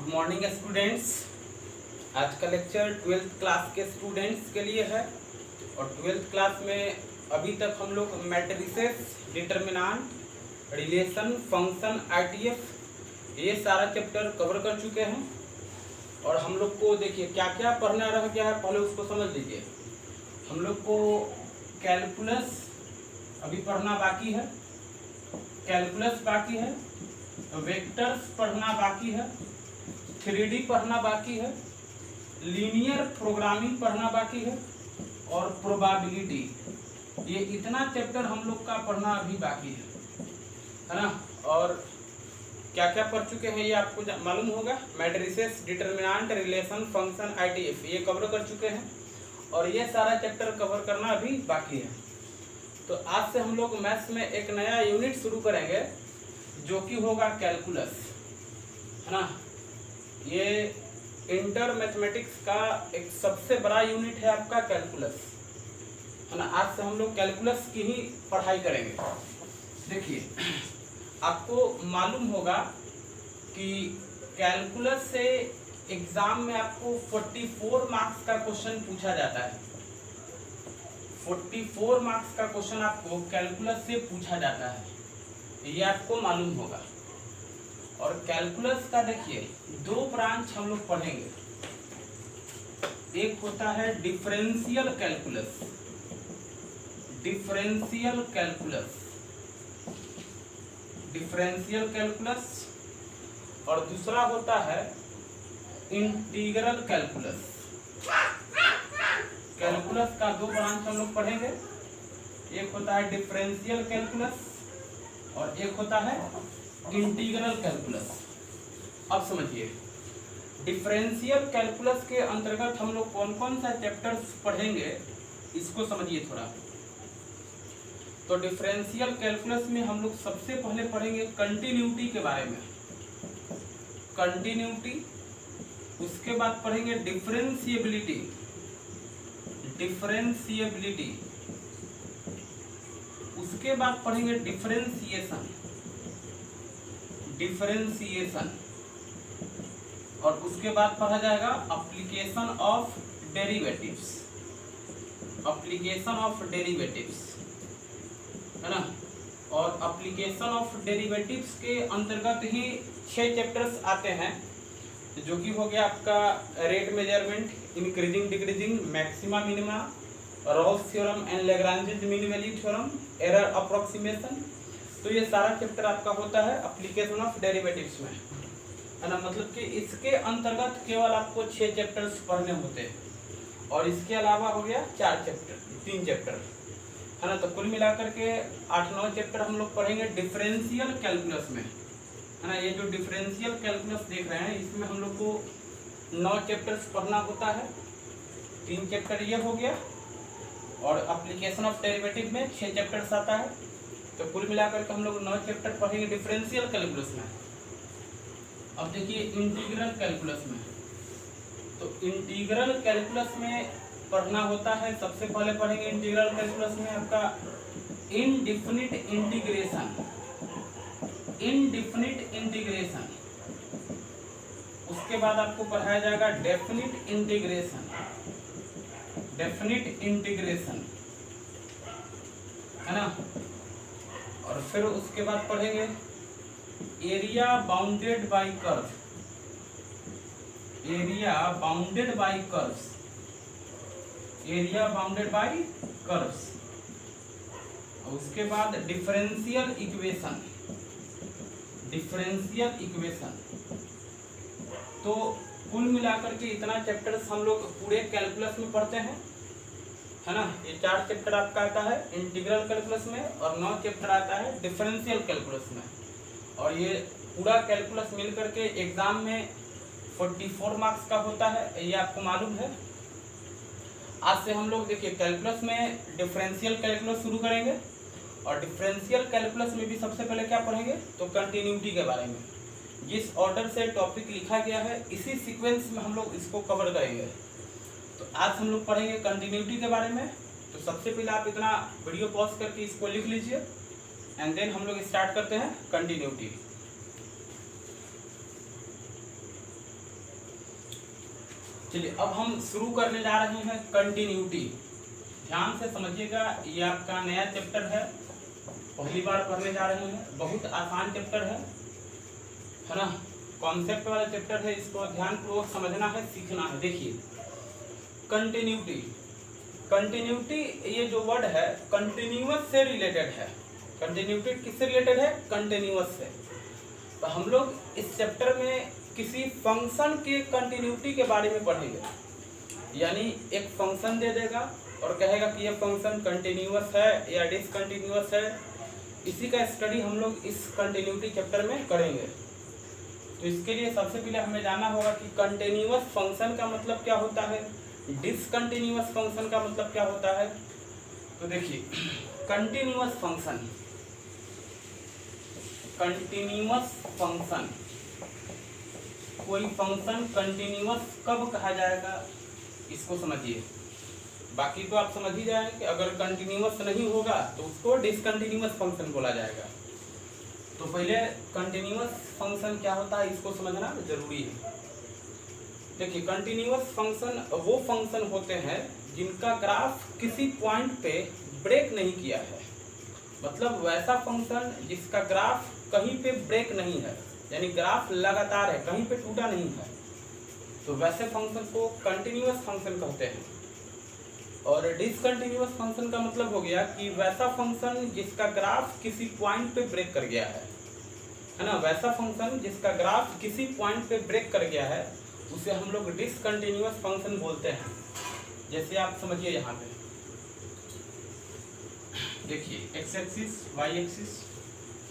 Good morning students. आज का lecture 12th class के स्टूडेंट्स के लिए है और 12th क्लास में अभी तक हम लोग matrices, determinant, relation, function, ITF ये सारा चैप्टर कवर कर चुके हैं। और हम लोग को देखिए क्या क्या पढ़ना रह गया है, पहले उसको समझ लीजिए। हम लोग को कैलकुलस अभी पढ़ना बाकी है, कैलकुलस बाकी है, वेक्टर्स पढ़ना बाकी है, 3D पढ़ना बाकी है, लीनियर प्रोग्रामिंग पढ़ना बाकी है और प्रोबेबिलिटी। ये इतना चैप्टर हम लोग का पढ़ना अभी बाकी है ना। और क्या क्या पढ़ चुके हैं ये आपको मालूम होगा। Matrices, determinant, relation, function, ITF ये कवर कर चुके हैं और ये सारा चैप्टर कवर करना अभी बाकी है। तो आज से हम लोग मैथ्स में एक नया यूनिट शुरू करेंगे जो कि होगा कैलकुलस, है ना। ये इंटर मैथमेटिक्स का एक सबसे बड़ा यूनिट है आपका कैलकुलस, है ना। आज से हम लोग कैलकुलस की ही पढ़ाई करेंगे। देखिए आपको मालूम होगा कि कैलकुलस से एग्जाम में आपको 44 मार्क्स का क्वेश्चन पूछा जाता है। 44 मार्क्स का क्वेश्चन आपको कैलकुलस से पूछा जाता है, ये आपको मालूम होगा। और कैलकुलस का देखिए दो ब्रांच हम लोग पढ़ेंगे। एक होता है differential calculus, differential calculus, differential calculus, और दूसरा होता है इंटीग्रल कैलकुलस। कैलकुलस का दो ब्रांच हम लोग पढ़ेंगे। एक होता है डिफरेंशियल कैलकुलस और एक होता है इंटीग्रल कैलकुलस। अब समझिए डिफरेंशियल कैलकुलस के अंतर्गत हम लोग कौन कौन सा चैप्टर्स पढ़ेंगे इसको समझिए थोड़ा। तो डिफरेंशियल कैलकुलस में हम लोग सबसे पहले पढ़ेंगे कंटिन्यूटी के बारे में, कंटिन्यूटी। उसके बाद पढ़ेंगे डिफरेंशिएबिलिटी, डिफरेंशिएबिलिटी। उसके बाद पढ़ेंगे डिफरेंशिएशन, डिफरेंशिएशन। और उसके बाद पढ़ा जाएगा application of derivatives, application of derivatives, है ना। और एप्लीकेशन ऑफ डेरिवेटिव्स के अंतर्गत ही 6 चैप्टर्स आते हैं जो कि हो गया आपका rate measurement, increasing decreasing, maxima minima, Rolle's theorem and Lagrange mean value theorem, error approximation. तो ये सारा चैप्टर आपका होता है एप्लीकेशन ऑफ डेरिवेटिव्स में, है ना। मतलब कि इसके अंतर्गत केवल आपको 6 चैप्टर्स पढ़ने होते हैं और इसके अलावा हो गया 4 चैप्टर, 3 चैप्टर, है ना। तो कुल मिलाकर के 8-9 चैप्टर हम लोग पढ़ेंगे डिफरेंशियल कैलकुलस में, है ना। ये जो डिफरेंशियल कैलकुलस देख रहे हैं इसमें हम लोग को 9 चैप्टर्स पढ़ना होता है। 3 चैप्टर ये हो गया और एप्लीकेशन ऑफ डेरिवेटिव में 6 चैप्टर्स आता है। तो कुल मिलाकर के हम लोग 9 चैप्टर पढ़ेंगे डिफरेंशियल कैलकुलस में। अब देखिए इंटीग्रल कैलकुलस में, तो इंटीग्रल कैलकुलस में पढ़ना होता है। सबसे पहले पढ़ेंगे इंटीग्रल कैलकुलस में आपका इनडिफिनिट इंटीग्रेशन, इनडिफिनिट इंटीग्रेशन। उसके बाद आपको पढ़ाया जाएगा डेफिनिट इंटीग्रेशन, डेफिनिट इंटीग्रेशन, है ना। और फिर उसके बाद पढ़ेंगे area bounded by curve, area bounded by curves, area bounded by curves. उसके बाद डिफरेंशियल इक्वेशन, डिफरेंशियल इक्वेशन। तो कुल मिलाकर के इतना चैप्टर्स हम लोग पूरे कैलकुलस में पढ़ते हैं, है ना। ये 4 चैप्टर आपका आता है इंटीग्रल कैलकुलस में और 9 चैप्टर आता है डिफरेंशियल कैलकुलस में। और ये पूरा कैलकुलस मिल करके एग्जाम में 44 मार्क्स का होता है, ये आपको मालूम है। आज से हम लोग देखिए कैलकुलस में डिफरेंशियल कैलकुलस शुरू करेंगे और डिफरेंशियल कैलकुलस में भी सबसे पहले क्या पढ़ेंगे तो कंटिन्यूटी के बारे में। जिस ऑर्डर से टॉपिक लिखा गया है इसी सीक्वेंस में हम लोग इसको कवर करेंगे। तो आज हम लोग पढ़ेंगे कंटिन्यूटी के बारे में। तो सबसे पहले आप इतना वीडियो पॉज करके इसको लिख लीजिए एंड देन हम लोग स्टार्ट करते हैं कंटिन्यूटी। चलिए अब हम शुरू करने जा रहे हैं कंटिन्यूटी। ध्यान से समझिएगा, ये आपका नया चैप्टर है, पहली बार पढ़ने जा रहे हैं। बहुत आसान चैप्टर है ना, कॉन्सेप्ट वाला चैप्टर है, इसको ध्यानपूर्वक समझना है, सीखना है। देखिए कंटिन्यूटी, कंटिन्यूटी ये जो वर्ड है कंटिन्यूअस से रिलेटेड है। कंटिन्यूटी किससे रिलेटेड है? कंटिन्यूअस से। तो हम लोग इस चैप्टर में किसी फंक्शन के कंटिन्यूटी के बारे में पढ़ेंगे। यानी एक फंक्शन दे देगा और कहेगा कि यह फंक्शन कंटिन्यूअस है या डिसकंटिन्यूअस है। इसी का स्टडी हम लोग इस कंटिन्यूटी चैप्टर में करेंगे। तो इसके लिए सबसे पहले हमें जानना होगा कि कंटिन्यूअस फंक्शन का मतलब क्या होता है, डिसकंटिन्यूअस फंक्शन का मतलब क्या होता है। तो देखिए कंटिन्यूअस फंक्शन, कंटिन्यूअस फंक्शन, कोई फंक्शन कंटिन्यूअस कब कहा जाएगा इसको समझिए। बाकी तो आप समझ ही जाएंगे कि अगर कंटिन्यूअस नहीं होगा तो उसको डिसकंटिन्यूअस फंक्शन बोला जाएगा। तो पहले कंटिन्यूअस फंक्शन क्या होता है इसको समझना जरूरी है। देखिए कंटिन्यूअस फंक्शन वो फंक्शन होते हैं जिनका ग्राफ किसी पॉइंट पे ब्रेक नहीं किया है। मतलब वैसा फंक्शन जिसका ग्राफ कहीं पे ब्रेक नहीं है, यानी ग्राफ लगातार है, कहीं पे टूटा नहीं है, तो वैसे फंक्शन को कंटिन्यूअस फंक्शन कहते हैं। और डिसकंटिन्यूअस फंक्शन का मतलब हो गया कि वैसा फंक्शन जिसका ग्राफ किसी पॉइंट पे ब्रेक कर गया है ना, वैसा फंक्शन जिसका ग्राफ किसी पॉइंट पे ब्रेक कर गया है उसे हम लोग डिसकंटिन्यूअस फंक्शन बोलते हैं। जैसे आप समझिए यहाँ पे देखिए एक्स एक्सिस वाई एक्सिस,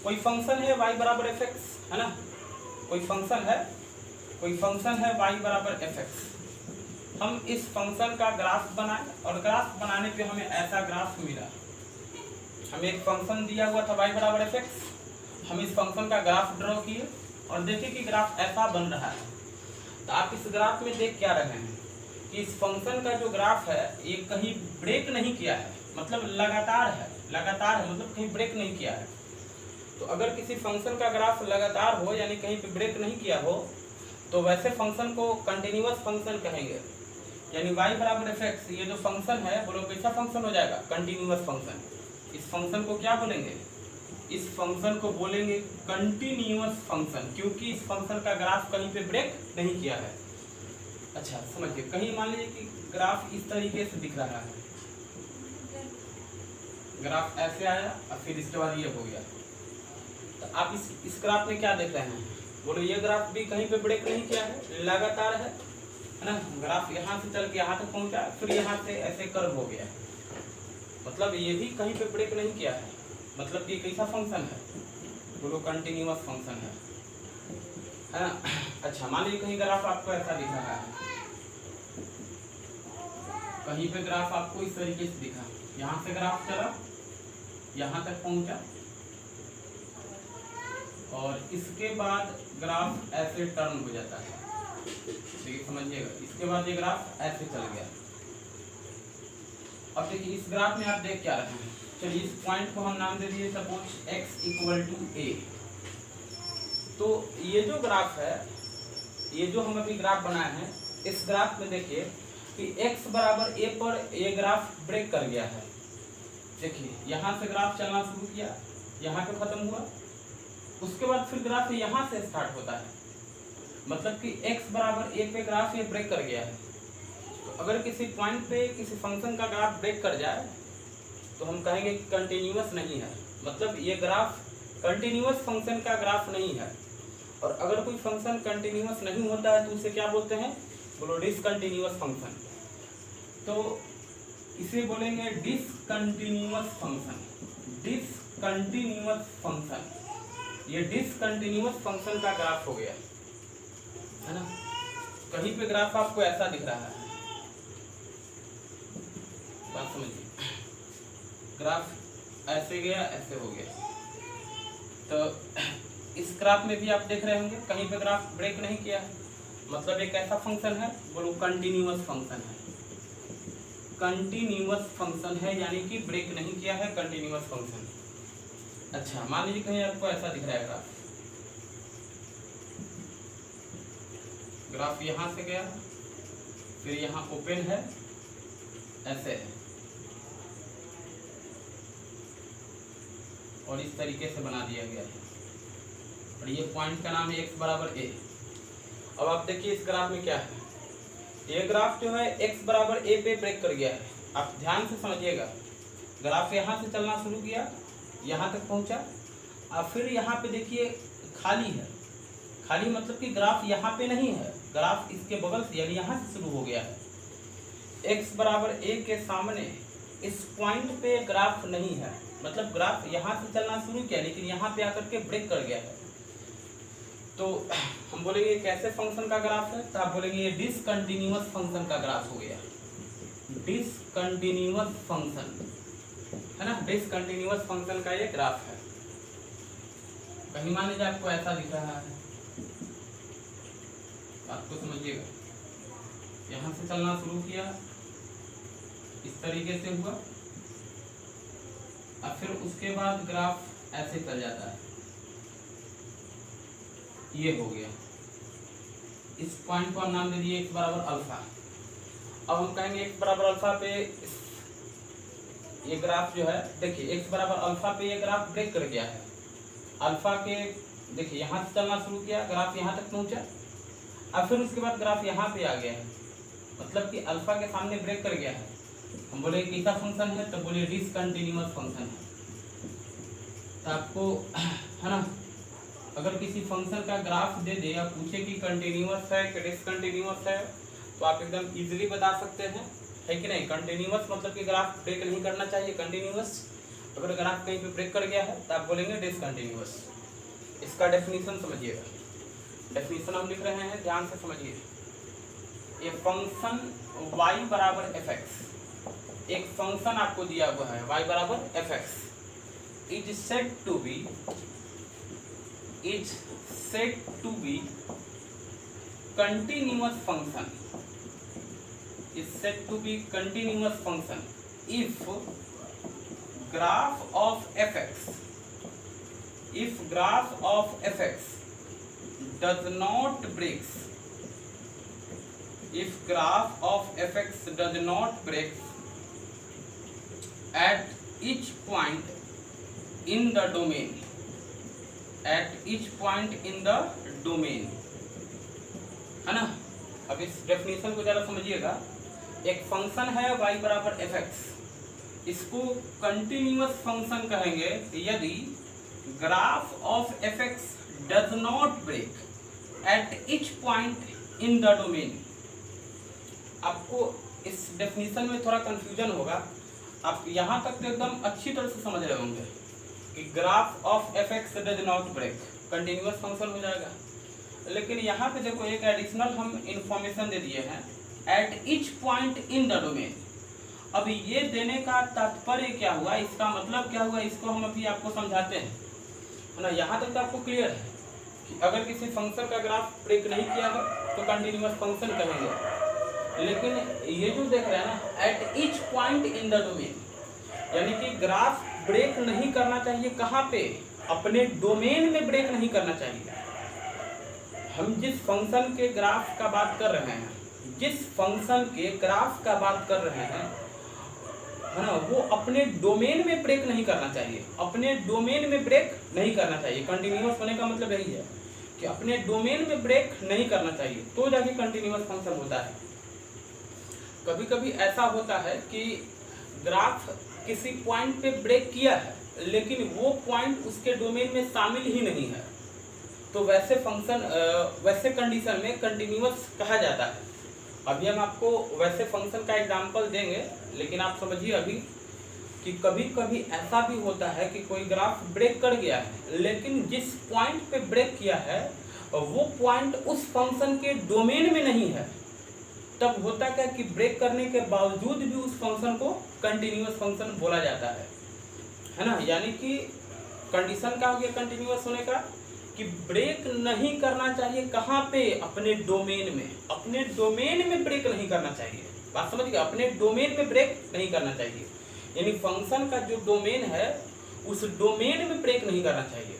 कोई फंक्शन है y बराबर एफ एक्स है ना, कोई फंक्शन है y बराबर एफ एक्स। हम इस फंक्शन का ग्राफ बनाए और ग्राफ बनाने पे हमें ऐसा ग्राफ मिला। हमें एक फंक्शन दिया हुआ था y बराबर एफ एक्स, हम इस फंक्शन का ग्राफ ड्रॉ किए और देखे कि ग्राफ ऐसा बन रहा है। तो आप इस ग्राफ में देख क्या रहे हैं कि इस फंक्शन का जो ग्राफ है ये कहीं ब्रेक नहीं किया है, मतलब लगातार है मतलब कहीं ब्रेक नहीं किया है। तो अगर किसी फंक्शन का ग्राफ लगातार हो यानी कहीं पे ब्रेक नहीं किया हो तो वैसे फंक्शन को कंटिन्यूअस फंक्शन कहेंगे। यानी y बराबर एफ एक्स ये जो फंक्शन है बोलो कैसा फंक्शन हो जाएगा? Continuous function. इस फंक्शन को क्या बोलेंगे? इस फंक्शन को बोलेंगे कंटिन्यूअस फंक्शन, क्योंकि इस फंक्शन का ग्राफ कहीं पे ब्रेक नहीं किया है। अच्छा समझिए, कहीं मान लीजिए कि ग्राफ इस तरीके से दिख रहा है, ग्राफ ऐसे आया और फिर इसके बाद ये हो गया। तो आप इस ग्राफ में क्या देख रहे हैं? बोलो ये ग्राफ भी कहीं पे ब्रेक नहीं किया है, लगातार है ना। ग्राफ यहाँ से चल के यहाँ तक पहुँचा, फिर यहाँ से ऐसे कर्व हो गया, मतलब ये भी कहीं पे ब्रेक नहीं किया है। मतलब ये कैसा फंक्शन है? बोलो कंटिन्यूअस फंक्शन है ना। अच्छा मान लीजिए कहीं ग्राफ आपको ऐसा दिख रहा है, कहीं पे ग्राफ आपको इस तरीके से दिखा, यहाँ से ग्राफ चला यहाँ तक पहुँचा और इसके बाद ग्राफ ऐसे टर्न हो जाता है। देखिए समझिएगा, इसके बाद ये ग्राफ ऐसे चल गया। अब देखिए इस ग्राफ में आप देख क्या रहे हैं? चलिए इस पॉइंट को हम नाम दे दिए suppose x equal to a। तो ये जो ग्राफ है, ये जो हम अभी ग्राफ बनाए हैं, इस ग्राफ में देखिए कि x बराबर a पर ये ग्राफ ब्रेक कर गया है। देखिए यहाँ से ग्राफ चलना शुरू किया, यहाँ पे खत्म हुआ, उसके बाद फिर ग्राफ यहाँ से स्टार्ट होता है। मतलब कि x बराबर a पे ग्राफ ये ब्रेक कर गया है। तो अगर किसी पॉइंट पे किसी फंक्शन का ग्राफ ब्रेक कर जाए तो हम कहेंगे कि कंटिन्यूअस नहीं है, मतलब ये ग्राफ कंटिन्यूअस फंक्शन का ग्राफ नहीं है। और अगर कोई फंक्शन कंटिन्यूअस नहीं होता है तो उसे क्या बोलते हैं? बोलो डिसकंटिन्यूअस फंक्शन। तो इसे बोलेंगे डिसकंटिन्यूअस फंक्शन। डिसकंटिन्यूअस फंक्शन, ये डिसकंटिन्यूअस फंक्शन का ग्राफ हो गया है ना। कहीं पे ग्राफ आपको ऐसा दिख रहा है, बात समझिए, ग्राफ ऐसे गया ऐसे हो गया। तो इस ग्राफ में भी आप देख रहे होंगे कहीं पे ग्राफ ब्रेक नहीं किया है, मतलब एक ऐसा फंक्शन है, बोलो कंटिन्यूअस फंक्शन है। कंटिन्यूअस फंक्शन है यानी कि ब्रेक नहीं किया है, कंटिन्यूअस फंक्शन। अच्छा मान लीजिए कहीं आपको ऐसा दिख रहा है ग्राफ, ग्राफ यहाँ से गया फिर यहाँ ओपन है, ऐसे है, और इस तरीके से बना दिया गया है, और ये पॉइंट का नाम है x बराबर a। अब आप देखिए इस ग्राफ में क्या है, ये ग्राफ जो है x बराबर a पे ब्रेक कर गया है। आप ध्यान से समझिएगा, ग्राफ यहाँ से चलना शुरू किया, यहाँ तक पहुँचा, और फिर यहाँ पे देखिए खाली है। खाली मतलब कि ग्राफ यहाँ पे नहीं है, ग्राफ इसके बगल से यानी यहाँ से शुरू हो गया है। x बराबर a के सामने इस पॉइंट पे ग्राफ नहीं है, मतलब ग्राफ यहाँ से चलना शुरू किया लेकिन यहाँ पे आकर के ब्रेक कर गया है। तो हम बोलेंगे कैसे फंक्शन का ग्राफ है, तो आप बोलेंगे ये डिसकंटिन्यूअस फंक्शन का ग्राफ हो गया। डिसकंटिन्यूअस फंक्शन है ना, डिसकंटिन्यूअस फंक्शन का ये ग्राफ है। कहीं मान लीजिए आपको ऐसा दिख रहा है, आपको समझिएगा, यहाँ से चलना शुरू किया, इस तरीके से हुआ, और फिर उसके बाद ग्राफ ऐसे चल जाता है, ये हो गया। इस पॉइंट को हम नाम दे दिए x बराबर अल्फा। अब हम कहेंगे x बराबर अल्फा पे ये ग्राफ जो है, देखिए x बराबर अल्फा पे ये ग्राफ ब्रेक कर गया है। अल्फा के देखिए यहाँ से चलना शुरू किया, ग्राफ यहाँ तक पहुँचा, और फिर उसके बाद ग्राफ यहाँ पे आ गया है, मतलब कि अल्फा के सामने ब्रेक कर गया है। हम बोले कैसा फंक्शन है, तो बोले डिसकंटिन्यूअस फंक्शन है। तो आपको है ना, अगर किसी फंक्शन का ग्राफ दे दे या पूछे कि कंटिन्यूअस है कि डिसकंटिन्यूअस है, तो आप एकदम इजीली बता सकते हैं, है कि नहीं। कंटिन्यूअस मतलब कि ग्राफ ब्रेक नहीं करना चाहिए, कंटिन्यूअस। अगर ग्राफ कहीं पे ब्रेक कर गया है तो आप बोलेंगे डिसकंटिन्यूअस। इसका डेफिनेशन समझिएगा, डेफिनेशन हम लिख रहे हैं, ध्यान से समझिए। ये फंक्शन y बराबर fx, एक फंक्शन आपको दिया हुआ है y बराबर fx, is said to be continuous function, is said to be continuous function if graph of fx does not breaks, if graph of fx does not break at each point in the domain, at each point in the domain, है ना। अब इस definition को जरा समझिएगा। एक function है y बराबर fx, इसको कंटिन्यूअस फंक्शन कहेंगे यदि graph of fx does not break at each point in the domain. आपको इस डेफिनेशन में थोड़ा कंफ्यूजन होगा, आप यहाँ तक तो एकदम अच्छी तरह से समझ रहे होंगे कि graph of fx does not break continuous function हो जाएगा। लेकिन यहाँ पे देखो एक एडिशनल हम इंफॉर्मेशन दे दिए हैं, eight each point in the domain. अब ये देने का तात्पर्य क्या हुआ, इसका मतलब क्या हुआ, इसको हम अभी आपको समझाते हैं, है ना। यहाँ तक तो आपको क्लियर है कि अगर किसी फंक्शन का ग्राफ ब्रेक नहीं किया है तो कंटिन्यूअस फंक्शन कहेंगे। लेकिन ये जो देख रहे हैं ना, eight each point in the domain, यानी कि ग्राफ ब्रेक नहीं करना चाहिए। कहाँ पे, अपने डोमेन में ब्रेक नहीं करना चाहिए। हम जिस फंक्शन के ग्राफ का बात कर रहे हैं, जिस फंक्शन के ग्राफ का बात कर रहे हैं, है ना, वो अपने डोमेन में ब्रेक नहीं करना चाहिए, अपने डोमेन में ब्रेक नहीं करना चाहिए। कंटिन्यूअस होने का मतलब यही है कि अपने डोमेन में ब्रेक नहीं करना चाहिए, तो जाके कंटिन्यूअस फंक्शन होता है। कभी कभी ऐसा होता है कि ग्राफ किसी पॉइंट पे ब्रेक किया है लेकिन वो पॉइंट उसके डोमेन में शामिल ही नहीं है, तो वैसे फंक्शन वैसे कंडीशन में कंटिन्यूअस कहा जाता है। अभी हम आपको वैसे फंक्शन का एग्जांपल देंगे, लेकिन आप समझिए अभी कि कभी कभी ऐसा भी होता है कि कोई ग्राफ ब्रेक कर गया है लेकिन जिस पॉइंट पे ब्रेक किया है वो पॉइंट उस फंक्शन के डोमेन में नहीं है। तब होता क्या कि ब्रेक करने के बावजूद भी उस फंक्शन को कंटिन्यूअस फंक्शन बोला जाता है ना। यानी कि कंडीशन क्या हो गया कंटिन्यूअस होने का, कि ब्रेक नहीं करना चाहिए। कहाँ पे, अपने डोमेन में, अपने डोमेन में ब्रेक नहीं करना चाहिए। बात समझ गए, अपने डोमेन में ब्रेक नहीं करना चाहिए, यानी फंक्शन का जो डोमेन है उस डोमेन में ब्रेक नहीं करना चाहिए।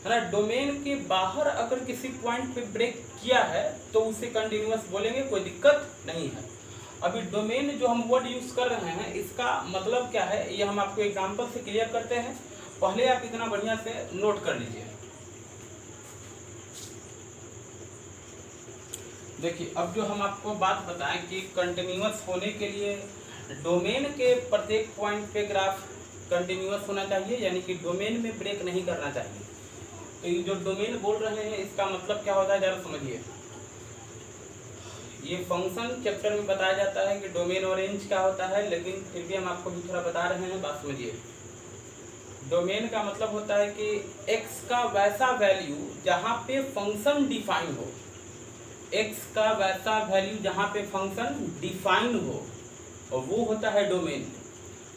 है ना। डोमेन के बाहर अगर किसी पॉइंट पे ब्रेक किया है तो उसे कंटिन्यूअस बोलेंगे, कोई दिक्कत नहीं है। अभी डोमेन जो हम वर्ड यूज कर रहे हैं इसका मतलब क्या है ये हम आपको एग्जांपल से क्लियर करते हैं। पहले आप इतना बढ़िया से नोट कर लीजिए। देखिए अब जो हम आपको बात बताएं कि कंटिन्यूअस होने के लिए डोमेन के प्रत्येक पॉइंट पे ग्राफ कंटिन्यूअस होना चाहिए, यानी कि डोमेन में ब्रेक नहीं करना चाहिए। तो ये जो डोमेन बोल रहे हैं इसका मतलब क्या होता है जरा समझिए। ये फंक्शन चैप्टर में बताया जाता है कि डोमेन और रेंज क्या होता है, लेकिन फिर भी हम आपको भी थोड़ा बता रहे हैं, बात समझिए। डोमेन का मतलब होता है कि x का वैसा वैल्यू जहाँ पे फंक्शन डिफाइन हो, x का वैसा वैल्यू जहाँ पे फंक्शन डिफाइन हो, और वो होता है डोमेन।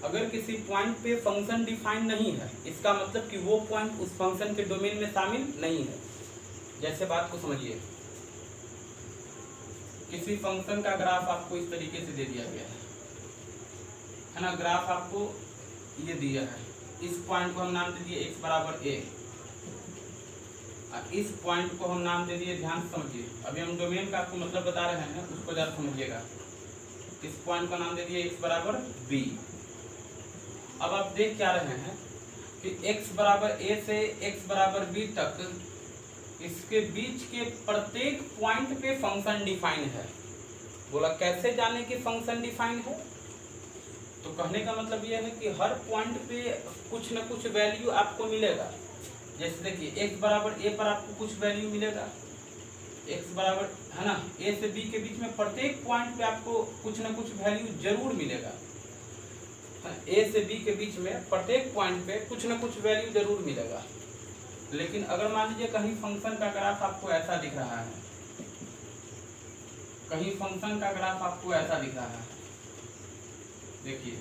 अगर किसी पॉइंट पे फंक्शन डिफाइन नहीं है इसका मतलब कि वो पॉइंट उस फंक्शन के डोमेन में शामिल नहीं है। जैसे बात को समझिए, किसी फंक्शन का ग्राफ आपको इस तरीके से दे दिया गया है ना। ग्राफ आपको ये दिया है, इस पॉइंट को हम नाम दे दिए x बराबर a, इस पॉइंट को हम नाम दे दिए, ध्यान से समझिए। अभी हम डोमेन का आपको मतलब बता रहे हैं, उसको जरा समझिएगा। इस पॉइंट का नाम दे दिए x बराबर b। अब आप देख क्या रहे हैं कि x बराबर a से x बराबर b तक इसके बीच के प्रत्येक पॉइंट पे फंक्शन डिफाइन है। बोला कैसे जाने कि फंक्शन डिफाइन है, तो कहने का मतलब यह है कि हर पॉइंट पे कुछ न कुछ वैल्यू आपको मिलेगा। जैसे देखिए x बराबर a पर आपको कुछ वैल्यू मिलेगा, x बराबर है ना a से b के बीच में प्रत्येक पॉइंट पे आपको कुछ न कुछ वैल्यू जरूर मिलेगा। a से b के बीच में प्रत्येक पॉइंट पे कुछ न कुछ वैल्यू जरूर मिलेगा। लेकिन अगर मान लीजिए कहीं फंक्शन का ग्राफ आपको ऐसा दिख रहा है, कहीं फंक्शन का ग्राफ आपको ऐसा दिख रहा है, देखिए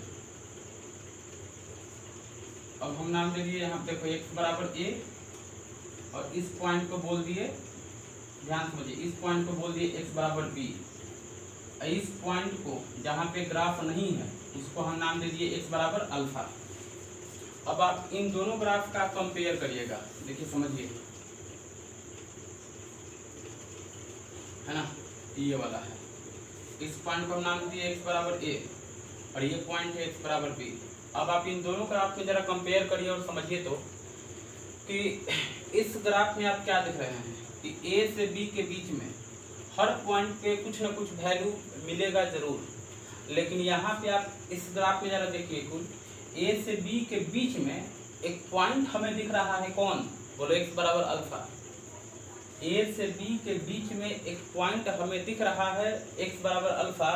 अब हम नाम दे दिए यहाँ देखो x बराबर a, और इस पॉइंट को बोल दिए, ध्यान समझिए, इस पॉइंट को बोल दिए x बराबर b। इस पॉइंट को जहाँ पे ग्राफ नहीं है उसको हम नाम दे दिए x बराबर अल्फा। अब आप इन दोनों ग्राफ का कंपेयर करिएगा, देखिए समझिए, है ना। ये वाला है, इस पॉइंट को हम नाम दिए x बराबर a, और ये पॉइंट है x बराबर b। अब आप इन दोनों ग्राफ को जरा कंपेयर करिए और समझिए तो कि इस ग्राफ में आप क्या देख रहे हैं कि a से b के बीच में हर पॉइंट पे कुछ न कुछ वैल्यू मिलेगा जरूर। लेकिन यहाँ पे आप इस ग्राफ में जरा देखिए, कुल a से b के बीच में एक पॉइंट हमें दिख रहा है, कौन, बोलो x बराबर अल्फा। a से b के बीच में एक पॉइंट हमें दिख रहा है x बराबर अल्फा,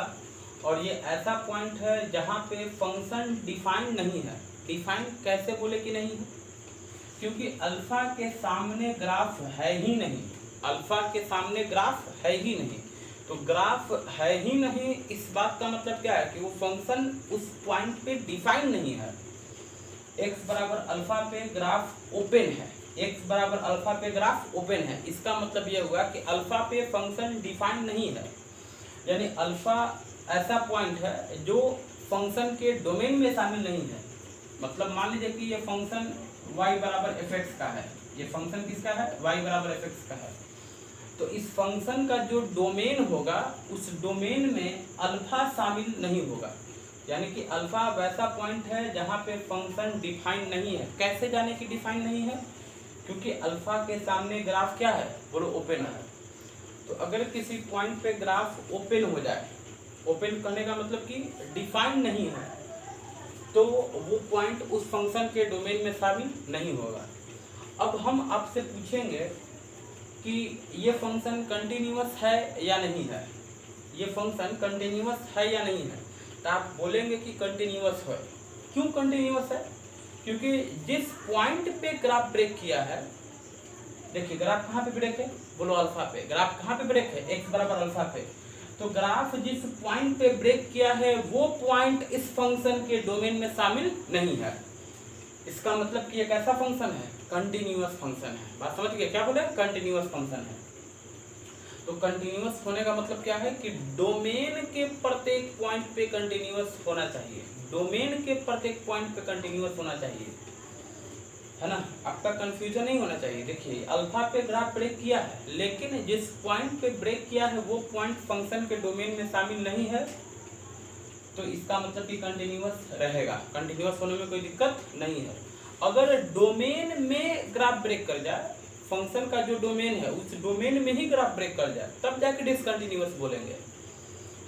और ये ऐसा पॉइंट है जहाँ पे फंक्शन डिफाइन नहीं है। डिफाइन कैसे बोले कि नहीं है, क्योंकि अल्फा के सामने ग्राफ है ही नहीं, अल्फा के सामने ग्राफ है ही नहीं। तो ग्राफ है ही नहीं, इस बात का मतलब क्या है कि वो फंक्शन उस पॉइंट पे डिफाइन नहीं है। x बराबर अल्फा पे ग्राफ ओपन है, x बराबर अल्फा पे ग्राफ ओपन है, इसका मतलब यह हुआ कि अल्फा पे फंक्शन डिफाइन नहीं है। यानी अल्फा ऐसा पॉइंट है जो फंक्शन के डोमेन में शामिल नहीं है। मतलब मान लीजिए कि ये फंक्शन y बराबर fx का है, ये फंक्शन किसका है, y बराबर fx का है। तो इस फंक्शन का जो डोमेन होगा उस डोमेन में अल्फा शामिल नहीं होगा। यानी कि अल्फा वैसा पॉइंट है जहाँ पे फंक्शन डिफाइन नहीं है। कैसे जाने कि डिफाइन नहीं है, क्योंकि अल्फा के सामने ग्राफ क्या है, बोलो ओपन है। तो अगर किसी पॉइंट पे ग्राफ ओपन हो जाए, ओपन करने का मतलब कि डिफाइन नहीं है, तो वो पॉइंट उस फंक्शन के डोमेन में शामिल नहीं होगा। अब हम आपसे पूछेंगे कि ये फंक्शन कंटिन्यूअस है या नहीं है, ये फंक्शन कंटिन्यूअस है या नहीं है, तो आप बोलेंगे कि कंटिन्यूअस है। क्यों कंटिन्यूअस है, क्योंकि जिस पॉइंट पे ग्राफ ब्रेक किया है, देखिए ग्राफ कहाँ पे ब्रेक है, बोलो अल्फा पे। ग्राफ कहाँ पे ब्रेक है, x बराबर अल्फा पे। तो ग्राफ जिस पॉइंट पे ब्रेक किया है वो पॉइंट इस फंक्शन के डोमेन में शामिल नहीं है। इसका मतलब कि ये कैसा फंक्शन है, कंटिन्यूअस फंक्शन है। बात समझ गए, क्या बोले, कंटिन्यूअस फंक्शन है। तो कंटिन्यूअस होने का मतलब क्या है कि डोमेन के प्रत्येक पॉइंट पे कंटिन्यूअस होना चाहिए, डोमेन के प्रत्येक पॉइंट पे कंटिन्यूअस होना चाहिए, है ना, आपका कंफ्यूजन नहीं होना चाहिए। देखिए अल्फा पे ग्राफ ब्रेक किया है, लेकिन जिस पॉइंट पे ब्रेक किया है वो पॉइंट फंक्शन के डोमेन में शामिल नहीं है, तो इसका मतलब कि कंटिन्यूअस रहेगा, कंटिन्यूअस होने में कोई दिक्कत नहीं है। अगर डोमेन में ग्राफ ब्रेक कर जाए, फंक्शन का जो डोमेन है उस डोमेन में ही ग्राफ ब्रेक कर जाए, तब जाके डिसकंटिन्यूअस बोलेंगे,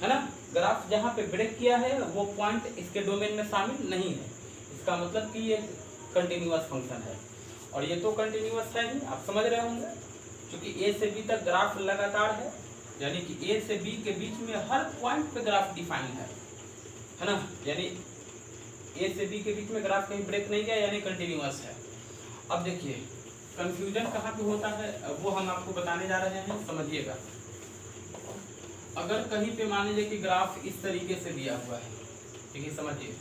है ना। ग्राफ जहाँ पे ब्रेक किया है वो पॉइंट इसके डोमेन में शामिल नहीं है, इसका मतलब कि ये कंटिन्यूअस फंक्शन है। और ये तो कंटिन्यूअस है ही, आप समझ रहे होंगे, क्योंकि ए से बी तक ग्राफ लगातार है, यानी कि ए से बी के बीच में हर पॉइंट पे ग्राफ डिफाइन है ना। यानी ए से बी के बीच में ग्राफ कहीं ब्रेक नहीं गया, यानी कंटिन्यूअस है। अब देखिए कंफ्यूजन कहाँ पे होता है वो हम आपको बताने जा रहे हैं, समझिएगा। अगर कहीं पे मान लीजिए कि ग्राफ इस तरीके से दिया हुआ है, ठीक है, समझिए,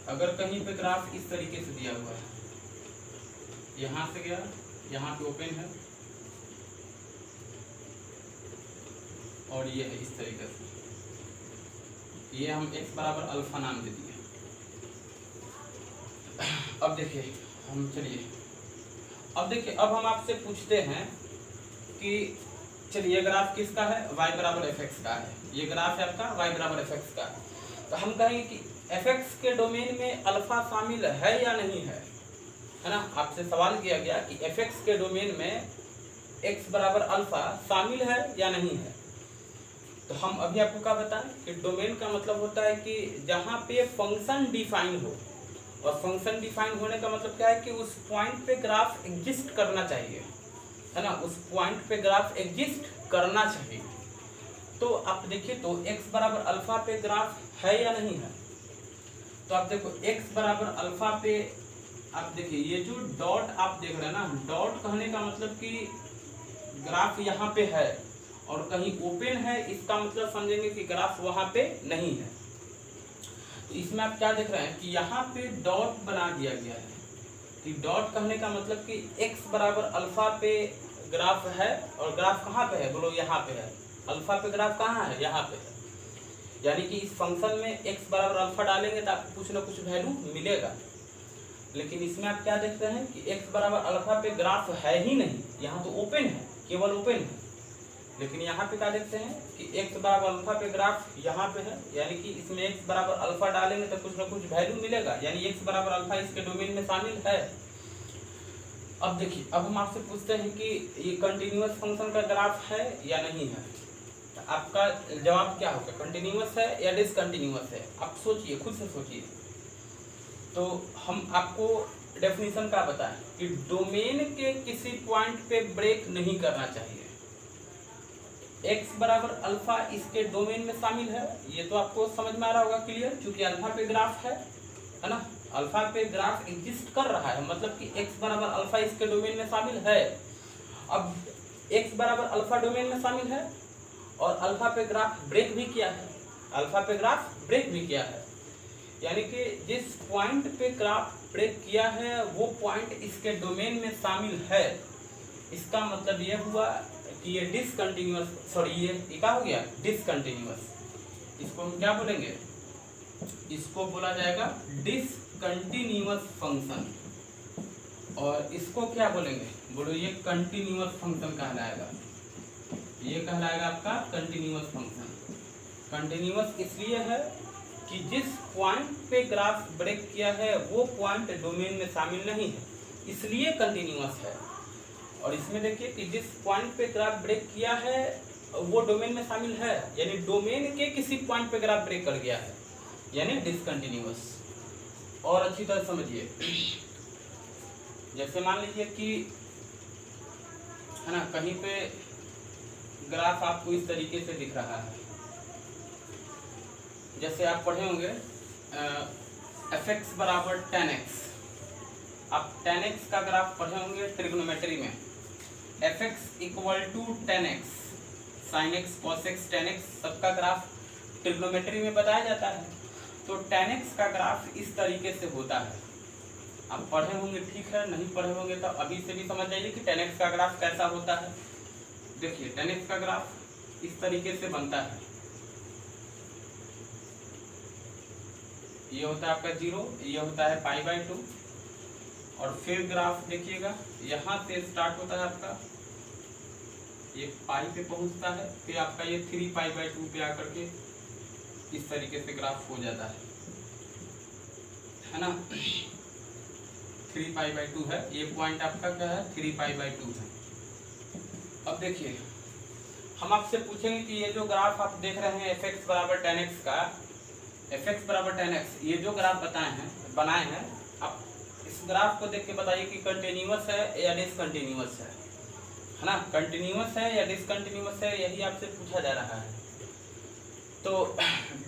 अगर कहीं पे ग्राफ इस तरीके से दिया हुआ है, यहाँ से गया, यहाँ पे ओपन है और ये है इस तरीके से, ये हम x बराबर अल्फा नाम दे दिए। अब देखिए हम चलिए, अब देखिए, अब हम आपसे पूछते हैं कि चलिए ये ग्राफ किसका है, y बराबर fx का है, ये ग्राफ है आपका y बराबर fx का। तो हम कहेंगे कि fx के डोमेन में अल्फा शामिल है या नहीं है ना। आपसे सवाल किया गया कि fx के डोमेन में x बराबर अल्फा शामिल है या नहीं है। तो हम अभी आपको क्या बताएं कि डोमेन का मतलब होता है कि जहाँ पे फंक्शन डिफाइन हो, और फंक्शन डिफाइन होने का मतलब क्या है कि उस पॉइंट पे ग्राफ एग्जिस्ट करना चाहिए, है ना, उस पॉइंट पे ग्राफ एग्जिस्ट करना चाहिए। तो आप देखिए तो x बराबर अल्फा पे ग्राफ है या नहीं है। तो आप देखो x बराबर अल्फा पे, आप देखिए ये जो डॉट आप देख रहे हैं ना, डॉट कहने का मतलब कि ग्राफ यहाँ पे है और कहीं ओपन है, इसका मतलब समझेंगे कि ग्राफ वहाँ पे नहीं है। तो इसमें आप क्या देख रहे हैं कि यहाँ पे डॉट बना दिया गया है, कि डॉट कहने का मतलब कि x बराबर अल्फा पे ग्राफ है, और ग्राफ कहाँ पे है, बोलो यहाँ पे है। अल्फा पे ग्राफ कहाँ है, यहाँ पे है, यानी कि इस फंक्शन में x बराबर अल्फा डालेंगे तो आपको कुछ ना कुछ वैल्यू मिलेगा। लेकिन इसमें आप क्या देखते हैं कि x बराबर अल्फा पे ग्राफ है ही नहीं, यहाँ तो ओपन है, केवल ओपन है। लेकिन यहाँ पे क्या देखते हैं कि x बराबर अल्फा पे ग्राफ यहाँ पे है, यानी कि इसमें x बराबर अल्फा डालेंगे तो कुछ ना कुछ वैल्यू मिलेगा, यानी x बराबर अल्फा इसके डोमेन में शामिल है। अब देखिए, अब हम आपसे पूछते हैं कि ये कंटिन्यूअस फंक्शन का ग्राफ है या नहीं है। तो आपका जवाब क्या होगा, कंटिन्यूअस है या डिसकंटिन्यूअस है। आप सोचिए, खुद से सोचिए। तो हम आपको डेफिनेशन का बताएं कि डोमेन के किसी पॉइंट पे ब्रेक नहीं करना चाहिए। x बराबर अल्फा इसके डोमेन में शामिल है, ये तो आपको समझ में आ रहा होगा, क्लियर, क्योंकि अल्फा पे ग्राफ है ना, अल्फा पे ग्राफ एग्जिस्ट कर रहा है, मतलब कि x बराबर अल्फा इसके डोमेन में शामिल है। अब x बराबर अल्फा डोमेन में शामिल है और अल्फा पे ग्राफ ब्रेक भी किया है, अल्फा पे ग्राफ ब्रेक भी किया है, यानी कि जिस पॉइंट पे ग्राफ ब्रेक किया है वो पॉइंट इसके डोमेन में शामिल है। इसका मतलब ये हुआ कि ये डिसकंटिन्यूअस, सॉरी ये क्या हो गया, डिसकंटिन्यूअस। इसको हम क्या बोलेंगे, इसको बोला जाएगा डिसकंटिन्यूअस फंक्शन, और इसको क्या बोलेंगे, बोलो ये कंटिन्यूअस फंक्शन कहलाएगा, ये कहलाएगा आपका कंटिन्यूअस फंक्शन। कंटिन्यूअस इसलिए है कि जिस पॉइंट पे ग्राफ ब्रेक किया है वो पॉइंट डोमेन में शामिल नहीं है, इसलिए कंटिन्यूअस है। और इसमें देखिए कि जिस पॉइंट पे ग्राफ ब्रेक किया है वो डोमेन में शामिल है, यानी डोमेन के किसी पॉइंट पे ग्राफ ब्रेक कर गया है, यानी डिसकंटिन्यूअस। और अच्छी तरह समझिए, जैसे मान लीजिए कि, है ना, कहीं पे ग्राफ आपको इस तरीके से दिख रहा है, जैसे आप पढ़े होंगे fx बराबर 10x, आप 10x का ग्राफ पढ़े होंगे ट्रिग्नोमेट्री में, fx equal to 10x, sin x cos x tan x सबका ग्राफ ट्रिग्नोमेट्री में बताया जाता है। तो 10x का ग्राफ इस तरीके से होता है, आप पढ़े होंगे, ठीक है, नहीं पढ़े होंगे तो अभी से भी समझ जाइए कि 10x का ग्राफ कैसा होता है। देखिए 10x का ग्राफ इस तरीके से बनता है, ये होता है आपका 0, ये होता है π/2, और फिर ग्राफ देखिएगा यहाँ से स्टार्ट होता है आपका, ये पाई पे पहुंचता है, फिर आपका ये 3π/2 पे आकर के इस तरीके से ग्राफ हो जाता है ना। 3π/2 है ये पॉइंट आपका, क्या है 3π/2 है। अब देखिए हम आपसे पूछेंगे कि ये जो ग्राफ आप देख रहे हैं fx = 10x का, fx = 10x, ये जो ग्राफ बनाए हैं, आप इस ग्राफ को देख के बताइए कि कंटिन्यूअस है या डिसकंटिन्यूअस है ना। कंटिन्यूअस है या डिसकंटिन्यूअस है, यही आपसे पूछा जा रहा है। तो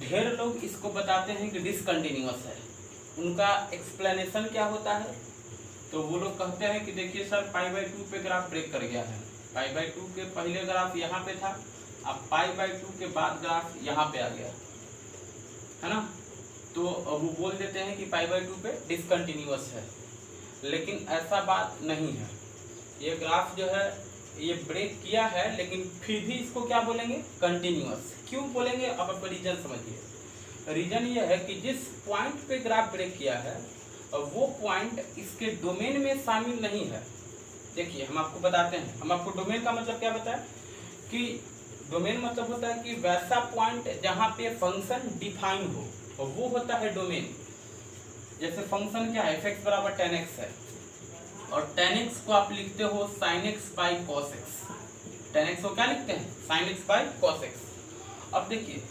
ढेर लोग इसको बताते हैं कि डिसकंटिन्यूअस है। उनका एक्सप्लेनेशन क्या होता है, तो वो लोग कहते हैं कि देखिए सर π/2 पे ग्राफ ब्रेक कर गया है, π/2 के पहले ग्राफ यहाँ पे था, अब π/2 के बाद ग्राफ यहाँ पे आ गया है ना। तो वो बोल देते हैं कि π/2 पे डिसकंटिन्यूअस है, लेकिन ऐसा बात नहीं है। ये ग्राफ जो है ये ब्रेक किया है, लेकिन फिर भी इसको क्या बोलेंगे, कंटिन्यूअस। क्यों बोलेंगे, अब आप रीजन समझिए। रीजन ये है कि जिस पॉइंट पे ग्राफ ब्रेक किया है वो पॉइंट इसके डोमेन में शामिल नहीं है। देखिए हम आपको बताते हैं, हम आपको डोमेन का मतलब क्या बताएं कि डोमेन मतलब होता है कि वैसा पॉइंट जहाँ पे फंक्शन डिफाइन हो, और वो होता है डोमेन। जैसे फंक्शन क्या है, fx = 10x है, और 10x को आप लिखते हो sin x/cos x। 10x को क्या लिखते हैं, sin x/cos x। अब देखिए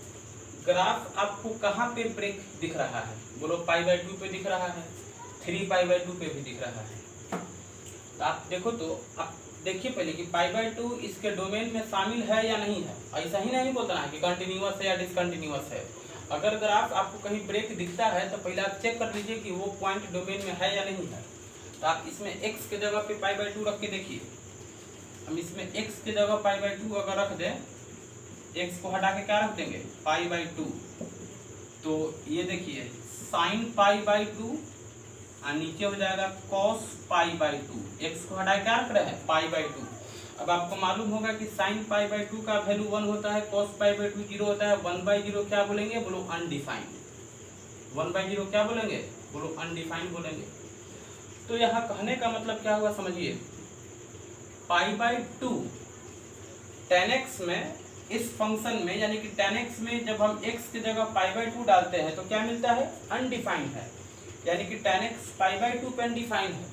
ग्राफ आपको कहाँ पे ब्रेक दिख रहा है, बोलो π/2 पे दिख रहा है, 3π/2 पे भी दिख रहा है। तो आप देखो, तो आप देखिए पहले कि π/2 इसके डोमेन में शामिल है या नहीं है। ऐसा ही नहीं बोलना है कि कंटिन्यूअस है या डिसकंटिन्यूअस है। अगर ग्राफ आपको कहीं ब्रेक दिखता है तो पहले आप चेक कर लीजिए कि वो पॉइंट डोमेन में है या नहीं है। तो आप इसमें x के जगह पे π/2 रख के देखिए। हम इसमें x के जगह π/2 अगर रख दें, x को हटा के क्या रख देंगे, π/2। तो ये देखिए sin π/2 और नीचे हो जाएगा cos π/2। x को हटा के क्या रख रहे हैं, π/2। अब आपको मालूम होगा कि sin π/2 का वैल्यू 1 होता है, cos π/2 0 होता है। 1/0 क्या बोलेंगे, बोलो अनडिफाइंड। 1/0 क्या बोलेंगे, बोलो अनडिफाइंड बोलेंगे। तो यहाँ कहने का मतलब क्या हुआ समझिए, π/2 10x में, इस फंक्शन में यानी कि 10x में जब हम x की जगह π/2 डालते हैं तो क्या मिलता है, अनडिफाइंड है। यानी कि 10x π/2 पे अनडिफाइंड है।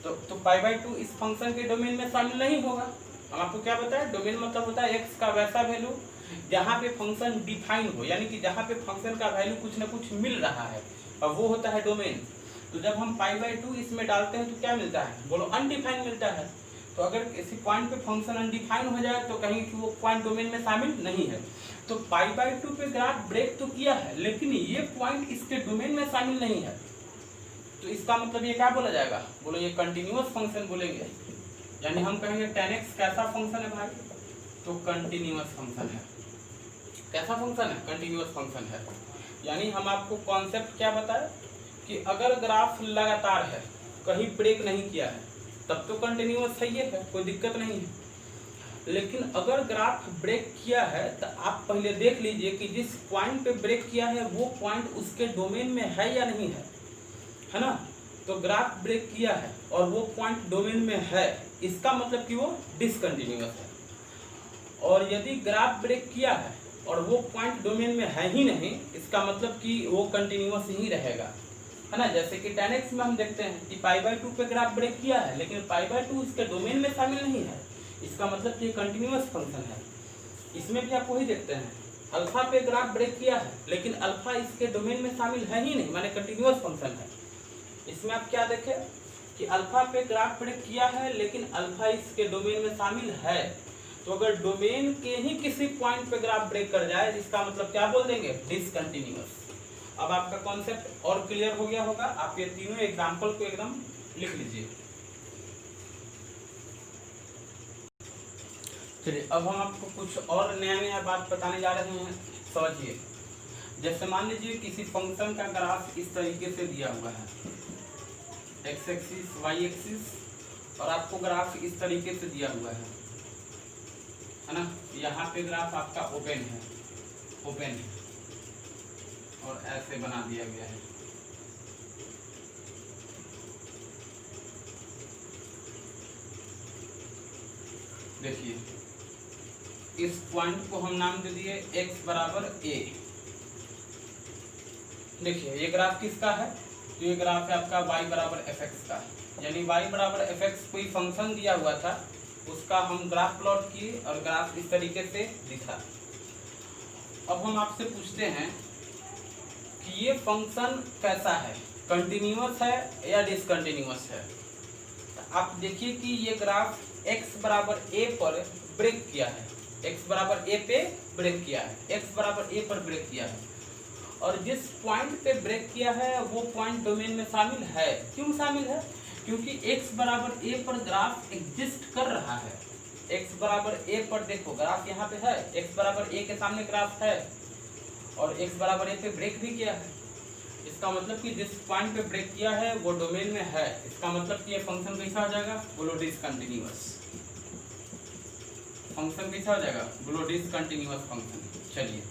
तो π/2 इस फंक्शन के डोमेन में शामिल नहीं होगा। हम आपको क्या बताया, डोमेन मतलब होता है x का वैसा वैल्यू जहाँ पे फंक्शन डिफाइन हो, यानी कि जहाँ पे फंक्शन का वैल्यू कुछ ना कुछ मिल रहा है, और वो होता है डोमेन। तो जब हम π/2 इसमें डालते हैं तो क्या मिलता है, बोलो अनडिफाइंड मिलता है। तो अगर किसी पॉइंट पे फंक्शन अनडिफाइंड हो जाए तो कहीं कि वो पॉइंट डोमेन में शामिल नहीं है। तो π/2 पे ग्राफ ब्रेक तो किया है, लेकिन ये पॉइंट इसके डोमेन में शामिल नहीं है। तो इसका मतलब ये क्या बोला जाएगा, बोलो ये कंटिन्यूअस फंक्शन बोलेंगे। यानी हम कहेंगे 10x कैसा फंक्शन है भाई, तो कंटिन्यूअस फंक्शन है। कैसा फंक्शन है, कंटिन्यूअस फंक्शन है। यानी हम आपको कॉन्सेप्ट क्या बताए कि अगर ग्राफ लगातार है, कहीं ब्रेक नहीं किया है, तब तो कंटिन्यूअस सही है, कोई दिक्कत नहीं है। लेकिन अगर ग्राफ ब्रेक किया है तो आप पहले देख लीजिए कि जिस पॉइंट पे ब्रेक किया है वो पॉइंट उसके डोमेन में है या नहीं है ना। तो ग्राफ ब्रेक किया है और वो पॉइंट डोमेन में है, इसका मतलब कि वो डिसकंटिन्यूअस है। और यदि ग्राफ ब्रेक किया है और वो पॉइंट डोमेन में है ही नहीं, इसका मतलब कि वो कंटिन्यूअस ही रहेगा, है ना। जैसे कि 10x में हम देखते हैं कि π/2 पे ग्राफ ब्रेक किया है, लेकिन π/2 इसके डोमेन में शामिल नहीं है, इसका मतलब कि कंटिन्यूअस फंक्शन है। इसमें भी आप वही देखते हैं, अल्फा पे ग्राफ ब्रेक किया है, लेकिन अल्फा इसके डोमेन में शामिल है ही नहीं, माने कंटिन्यूअस फंक्शन है। इसमें आप क्या देखें कि अल्फा पे ग्राफ ब्रेक किया है, लेकिन अल्फा इसके डोमेन में शामिल है। तो अगर डोमेन के ही किसी पॉइंट पे ग्राफ ब्रेक कर जाए, इसका मतलब क्या बोल देंगे, डिसकंटिन्यूअस। अब आपका कॉन्सेप्ट और क्लियर हो गया होगा। आप ये तीनों एग्जाम्पल को एकदम लिख लीजिए। चलिए अब हम आपको कुछ और नया नया बात बताने जा रहे हैं, समझिए। जैसे मान लीजिए किसी फंक्शन का ग्राफ इस तरीके से दिया हुआ है, एक्स एक्सिस वाई एक्सिस, और आपको ग्राफ इस तरीके से दिया हुआ है ना। यहाँ पे ग्राफ आपका ओपन है और ऐसे बना दिया गया है। देखिए इस पॉइंट को हम नाम दे दिए x बराबर a। देखिए ये ग्राफ किसका है, तो ये ग्राफ है आपका y बराबर fx का, यानी y बराबर fx कोई फंक्शन दिया हुआ था, उसका हम ग्राफ प्लॉट किए और ग्राफ इस तरीके से दिखा। अब हम आपसे पूछते हैं कि ये फंक्शन कैसा है, कंटिन्यूअस है या डिसकंटिन्यूअस है। तो आप देखिए कि ये ग्राफ x बराबर a पर ब्रेक किया है, x बराबर a पे ब्रेक किया है, x बराबर a पर ब्रेक किया है, और जिस पॉइंट पे ब्रेक किया है वो पॉइंट डोमेन में शामिल है। क्यों शामिल है, क्योंकि x बराबर a पर ग्राफ एग्जिस्ट कर रहा है। x बराबर a पर देखो ग्राफ यहाँ पे है, x बराबर a के सामने ग्राफ है और x बराबर a पे ब्रेक भी किया है। इसका मतलब कि जिस पॉइंट पे ब्रेक किया है वो डोमेन में है। इसका मतलब कि ये फंक्शन कैसा हो जाएगा, बोलो डिसकंटिन्यूअस। फंक्शन कैसा हो जाएगा, बोलो डिसकंटिन्यूअस फंक्शन। चलिए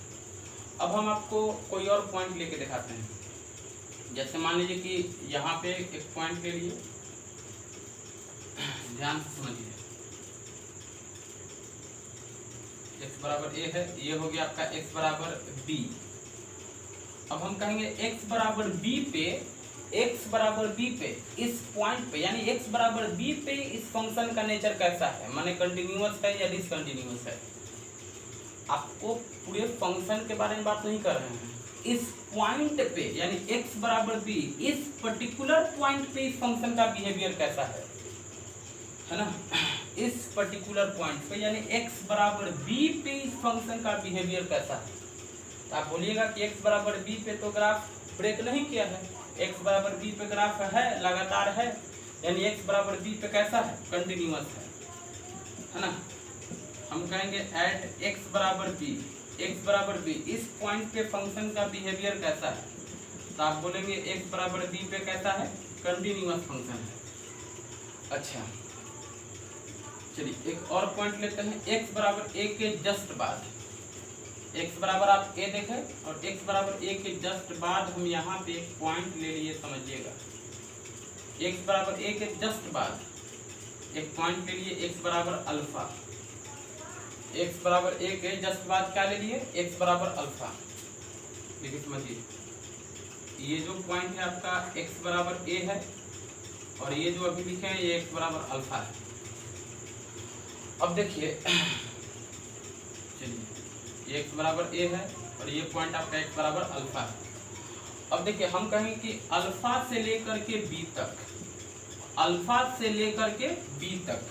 अब हम आपको कोई और पॉइंट लेके दिखाते हैं। जैसे मान लीजिए कि यहाँ पे एक पॉइंट ले लिए, ध्यान से समझिए, x बराबर a है, ये हो गया आपका x बराबर b। अब हम कहेंगे x बराबर b पे, x बराबर b पे इस पॉइंट पे, यानी x बराबर b पे इस फंक्शन का नेचर कैसा है, माने कंटिन्यूअस है या डिसकंटिन्यूअस है। आपको पूरे फंक्शन के बारे में बात नहीं कर रहे हैं, इस पॉइंट पे यानी x बराबर b, इस पर्टिकुलर पॉइंट पे इस फंक्शन का बिहेवियर कैसा है ना। इस पर्टिकुलर पॉइंट पे यानी x बराबर b पे इस फंक्शन का बिहेवियर कैसा है। तो आप बोलिएगा कि x बराबर b पे तो ग्राफ ब्रेक नहीं किया है, x बराबर b पे ग्राफ है, लगातार है, यानी x बराबर b पे कैसा है, कंटिन्यूअस है ना। हम कहेंगे एट x बराबर b, x बराबर b इस पॉइंट पे फंक्शन का बिहेवियर कैसा है। तो आप बोलेंगे x बराबर b पे कैसा है, कंटिन्यूअस फंक्शन है। अच्छा चलिए एक और पॉइंट लेते हैं, x बराबर a के जस्ट बाद, x बराबर आप a देखें और x बराबर a के जस्ट बाद हम यहाँ पे एक पॉइंट ले लिए, समझिएगा। x बराबर a के जस्ट बाद एक पॉइंट ले लिए, x बराबर अल्फा। x बराबर a के जस्ट बाद क्या ले लिए, x बराबर अल्फा। देखिए समझिए, ये जो पॉइंट है आपका x बराबर a है और ये जो अभी लिखे हैं ये x बराबर अल्फा है। अब देखिए चलिए ये x बराबर a है और ये पॉइंट आपका x बराबर अल्फा है। अब देखिए हम कहें कि अल्फा से लेकर के b तक, अल्फा से लेकर के b तक,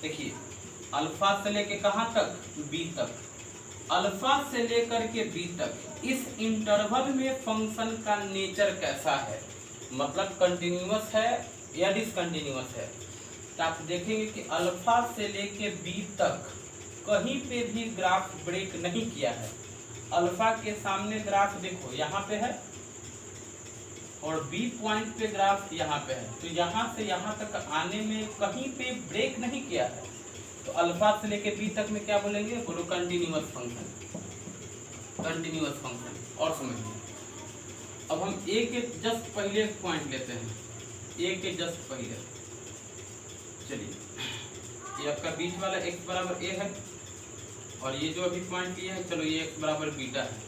देखिए अल्फा से लेके कहाँ तक, b तक, अल्फा से लेकर के b तक इस इंटरवल में फंक्शन का नेचर कैसा है, मतलब कंटिन्यूअस है या डिसकंटिन्यूअस है। तो आप देखेंगे कि अल्फा से लेके b तक कहीं पे भी ग्राफ ब्रेक नहीं किया है। अल्फा के सामने ग्राफ देखो यहाँ पे है और b पॉइंट पे ग्राफ यहाँ पे है, तो यहाँ से यहाँ तक आने में कहीं पे ब्रेक नहीं किया है। तो अल्फा से लेके b तक में क्या बोलेंगे, बोलो कंटिन्यूअस फंक्शन, कंटिन्यूअस फंक्शन। और समझिए अब हम a के जस्ट पहले एक पॉइंट लेते हैं, a के जस्ट पहले, चलिए ये आपका बीच वाला x बराबर a है और ये जो अभी पॉइंट लिया है, चलो ये x बराबर बीटा है।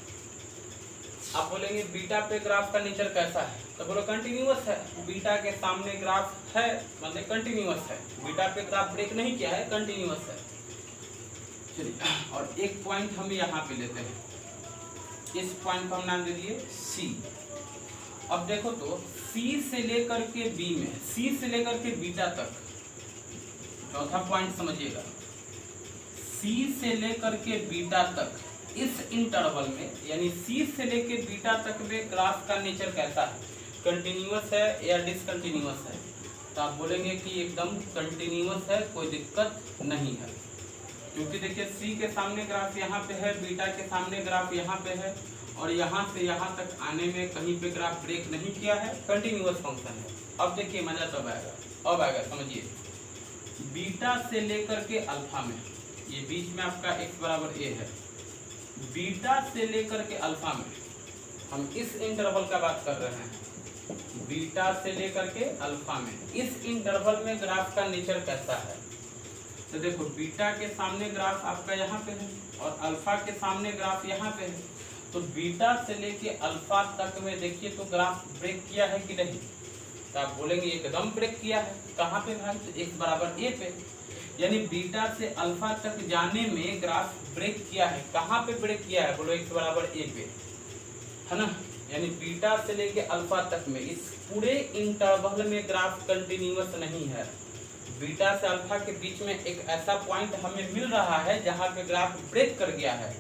आप बोलेंगे बीटा पे ग्राफ का नेचर कैसा है, तो बोलो कंटिन्यूअस है। बीटा के सामने ग्राफ है मतलब कंटिन्यूअस है, बीटा पे ग्राफ ब्रेक नहीं किया है, कंटिन्यूअस है। चलिए और एक पॉइंट हम यहाँ पे लेते हैं, इस पॉइंट को हम नाम दे दिए C। अब देखो तो C से लेकर के B में, C से लेकर के बीटा तक, चौथा पॉइंट समझिएगा, C से लेकर के बीटा तक इस इंटरवल में यानी C से लेकर बीटा तक में ग्राफ का नेचर कैसा है, कंटिन्यूअस है या डिसकंटिन्यूअस है। तो आप बोलेंगे कि एकदम कंटिन्यूअस है, कोई दिक्कत नहीं है, क्योंकि देखिए C के सामने ग्राफ यहाँ पे है, बीटा के सामने ग्राफ यहाँ पे है और यहाँ से यहाँ तक आने में कहीं पे ग्राफ ब्रेक नहीं किया है, कंटिन्यूअस फंक्शन है। अब देखिए मजा तब आएगा, अब आएगा समझिए, बीटा से लेकर के अल्फा में, ये बीच में आपका x बराबर a है, बीटा से लेकर के अल्फा में हम इस इंटरवल का बात कर रहे हैं, बीटा से लेकर के अल्फा में इस इंटरवल में ग्राफ का नेचर कैसा है। तो देखो बीटा के सामने ग्राफ आपका यहाँ पे है और अल्फा के सामने ग्राफ यहाँ पे है। तो बीटा से लेके अल्फा तक में देखिए तो ग्राफ ब्रेक किया है कि नहीं, तो आप बोलेंगे एकदम ब्रेक किया है। कहाँ पे भाई, तो x बराबर a पे, यानी बीटा से अल्फा तक जाने में ग्राफ ब्रेक किया है। कहाँ पे ब्रेक किया है, बोलो x बराबर a पे, है ना। यानी बीटा से लेके अल्फा तक में इस पूरे इंटरवल में ग्राफ कंटिन्यूअस नहीं है। बीटा से अल्फा के बीच में एक ऐसा पॉइंट हमें मिल रहा है जहाँ पे ग्राफ ब्रेक कर गया है।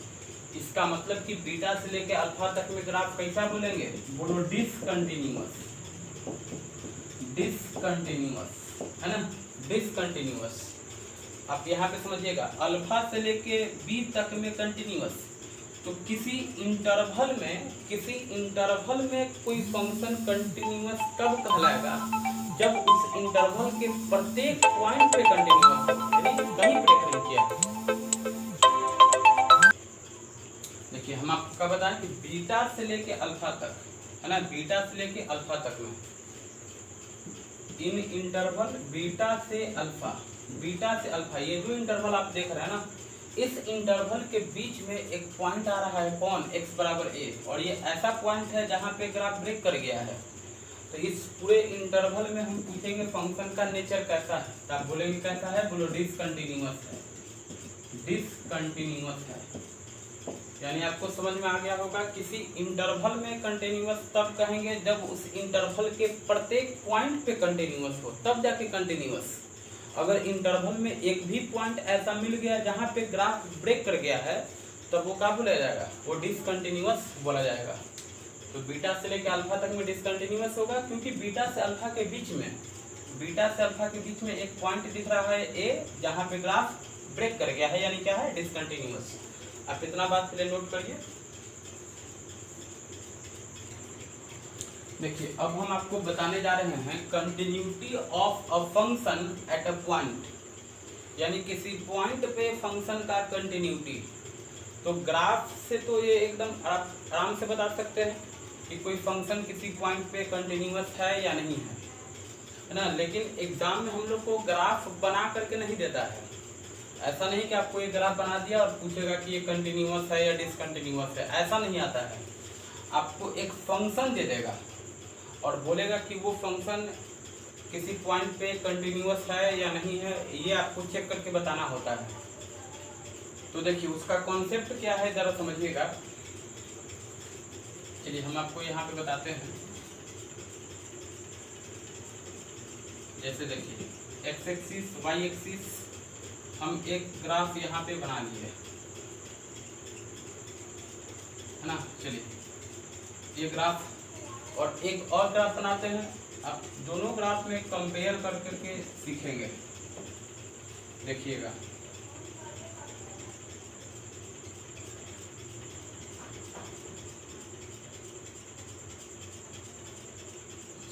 इसका मतलब कि बीटा से लेके अल्फा तक में ग्राफ कैसा बोलेंगे, बोलो डिसकंटिन्यूअस, डिसकंटिन्यूअस, है ना, डिसकंटिन्यूअस। आप यहाँ पे समझिएगा, अल्फा से लेके बी तक में कंटिन्यूअस। तो किसी इंटरवल में कोई फंक्शन कंटिन्यूअस कब कहलाएगा, जब उस इंटरवल के प्रत्येक पॉइंट पे कंटिन्यूअस हो, यानी कहीं ब्रेक नहीं किया। देखिए हम आपको बताएं कि बीटा से लेके अल्फा तक, है ना, बीटा से लेके अल्फा तक में इन इंटरवल बीटा से अल्फा, ये जो इंटरवल आप देख रहे हैं ना, इस इंटरवल के बीच में एक पॉइंट आ रहा है कौन, x बराबर a, और ये ऐसा पॉइंट है जहाँ पे ग्राफ ब्रेक कर गया है। तो इस पूरे इंटरवल में हम पूछेंगे फंक्शन का नेचर कैसा है, तो आप बोलेंगे कैसा है, बोलो डिसकंटिन्यूअस है, डिसकंटिन्यूअस है। यानी आपको समझ में आ गया होगा, किसी इंटरवल में कंटिन्यूअस तब कहेंगे जब उस इंटरवल के प्रत्येक पॉइंट पे कंटिन्यूअस हो, तब जाके कंटिन्यूअस। अगर इंटरवल में एक भी पॉइंट ऐसा मिल गया जहाँ पे ग्राफ ब्रेक कर गया है, तब वो क्या बोला जाएगा, वो डिसकंटिन्यूअस बोला जाएगा। तो बीटा से लेकर अल्फा तक में डिसकंटिन्यूअस होगा, क्योंकि बीटा से अल्फा के बीच में एक पॉइंट दिख रहा है a, जहाँ पे ग्राफ ब्रेक कर गया है, यानी क्या है, डिसकंटिन्यूअस। आप इतना बात पहले नोट करिए। देखिए अब हम आपको बताने जा रहे हैं continuity of a function at a point, यानी किसी पॉइंट पे फंक्शन का कंटिन्यूटी। तो ग्राफ से तो ये एकदम आराम से बता सकते हैं कि कोई फंक्शन किसी पॉइंट पे कंटिन्यूअस है या नहीं है ना। लेकिन एग्जाम में हम लोग को ग्राफ बना करके नहीं देता है। ऐसा नहीं कि आपको ये ग्राफ बना दिया और पूछेगा कि ये कंटिन्यूअस है या डिसकंटिन्यूअस है, ऐसा नहीं आता है। आपको एक फंक्शन दे देगा और बोलेगा कि वो फंक्शन किसी पॉइंट पे कंटिन्यूअस है या नहीं है, ये आपको चेक करके बताना होता है। तो देखिए उसका कॉन्सेप्ट क्या है, जरा समझिएगा। चलिए हम आपको यहाँ पे बताते हैं। जैसे देखिए एक्स एक्सिस वाई एक्सिस हम एक ग्राफ यहाँ पे बना लिए, है ना। चलिए ये ग्राफ और एक और ग्राफ बनाते हैं। आप दोनों ग्राफ में कंपेयर कर करके सीखेंगे, देखिएगा।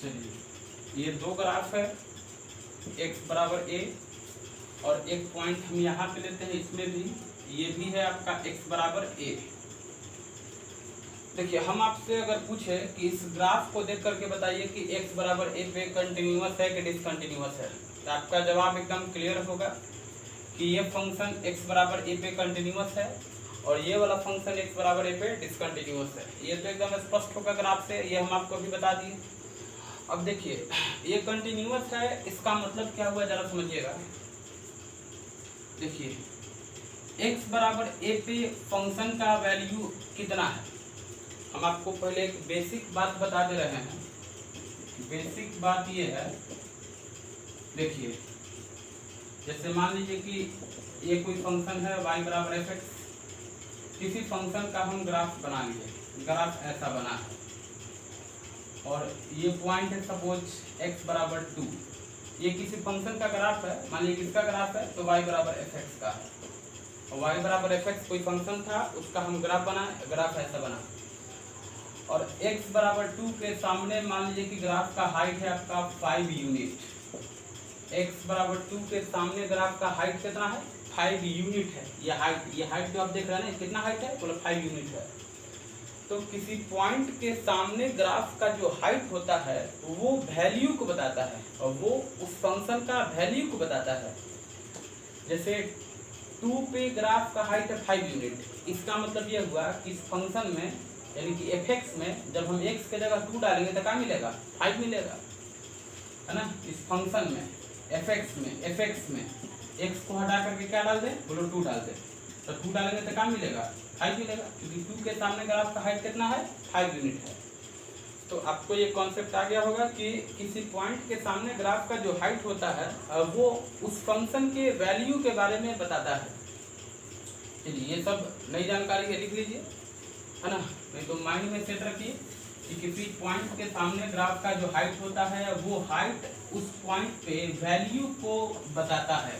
चलिए ये दो ग्राफ है, x बराबर a और एक पॉइंट हम यहाँ पे लेते हैं, इसमें भी ये भी है आपका x बराबर a। देखिए हम आपसे अगर पूछे कि इस ग्राफ को देख करके बताइए कि x बराबर a पे कंटिन्यूअस है कि डिसकंटिन्यूअस है, तो आपका जवाब एकदम क्लियर होगा कि ये फंक्शन x बराबर a पे कंटिन्यूअस है और ये वाला फंक्शन x बराबर a पे डिसकंटिन्यूअस है। ये तो एकदम स्पष्ट होगा ग्राफ से, ये हम आपको अभी बता दिए। अब देखिए ये कंटिन्यूअस है, इसका मतलब क्या हुआ, जरा समझिएगा। देखिए x बराबर a पे फंक्शन का वैल्यू कितना है, हम आपको पहले एक बेसिक बात बता दे रहे हैं। बेसिक बात ये है, देखिए जैसे मान लीजिए कि ये कोई फंक्शन है y बराबर fx, किसी फंक्शन का हम ग्राफ बना लिए, ग्राफ ऐसा बना है और ये पॉइंट है सपोज x बराबर 2, ये किसी फंक्शन का ग्राफ है, मान लीजिए किसका ग्राफ है, तो y बराबर fx का है। और y बराबर fx कोई फंक्शन था, उसका हम ग्राफ बनाए, ग्राफ ऐसा बना। और x बराबर 2 के सामने मान लीजिए कि ग्राफ का हाइट है आपका 5 यूनिट। x बराबर 2 के सामने ग्राफ का हाइट कितना है, 5 यूनिट है। ये हाइट जो आप देख रहे हैं ना, कितना हाइट है, बोलो 5 यूनिट है। तो किसी पॉइंट के सामने ग्राफ का जो हाइट होता है वो वैल्यू को बताता है, और वो उस फंक्शन का वैल्यू को बताता है। जैसे 2 पे ग्राफ का हाइट है 5 यूनिट, इसका मतलब ये हुआ कि इस फंक्शन में यानी कि fx में जब हम x के जगह 2 डालेंगे तो क्या मिलेगा, 5 मिलेगा, है ना। इस फंक्शन में fx में x को हटा करके क्या डाल दें, बोलो 2 डाल दें, तो 2 डालेंगे तो क्या मिलेगा, 5 मिलेगा, क्योंकि 2 के सामने ग्राफ का हाइट कितना है, 5 यूनिट है। तो आपको ये कॉन्सेप्ट आ गया होगा कि किसी पॉइंट के सामने ग्राफ का जो हाइट होता है वो उस फंक्शन के वैल्यू के बारे में बताता है। चलिए ये सब नई जानकारी है, लिख लीजिए, है ना, नहीं तो माइंड में सेट रखिए कि किसी पॉइंट के सामने ग्राफ का जो हाइट होता है वो हाइट उस पॉइंट पे वैल्यू को बताता है।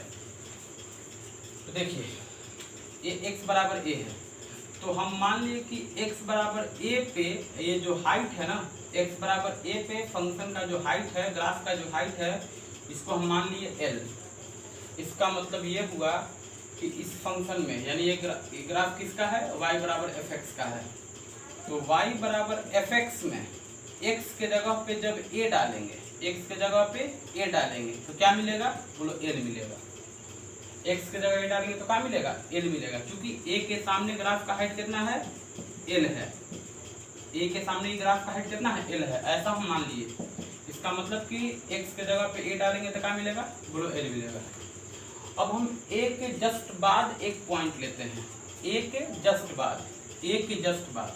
तो देखिए ये x बराबर a है, तो हम मान लिए कि x बराबर a पे ये जो हाइट है ना, x बराबर a पे फंक्शन का जो हाइट है, ग्राफ का जो हाइट है, इसको हम मान लिए l। इसका मतलब ये हुआ कि इस फंक्शन में यानी ये ग्राफ किसका है, y बराबर fx का है, तो y बराबर fx में x के जगह पे जब a डालेंगे, x के जगह पे a डालेंगे तो क्या मिलेगा, बोलो l मिलेगा। x के जगह a डालेंगे तो क्या मिलेगा, l मिलेगा, क्योंकि a के सामने ग्राफ का हाइट कितना है, l है, a के सामने ग्राफ का हाइट कितना है, l है, ऐसा हम मान लिए। इसका मतलब कि x के जगह पे a डालेंगे तो क्या मिलेगा, बोलो l मिलेगा। अब हम a के जस्ट बाद एक पॉइंट लेते हैं, a के जस्ट बाद, a के जस्ट बाद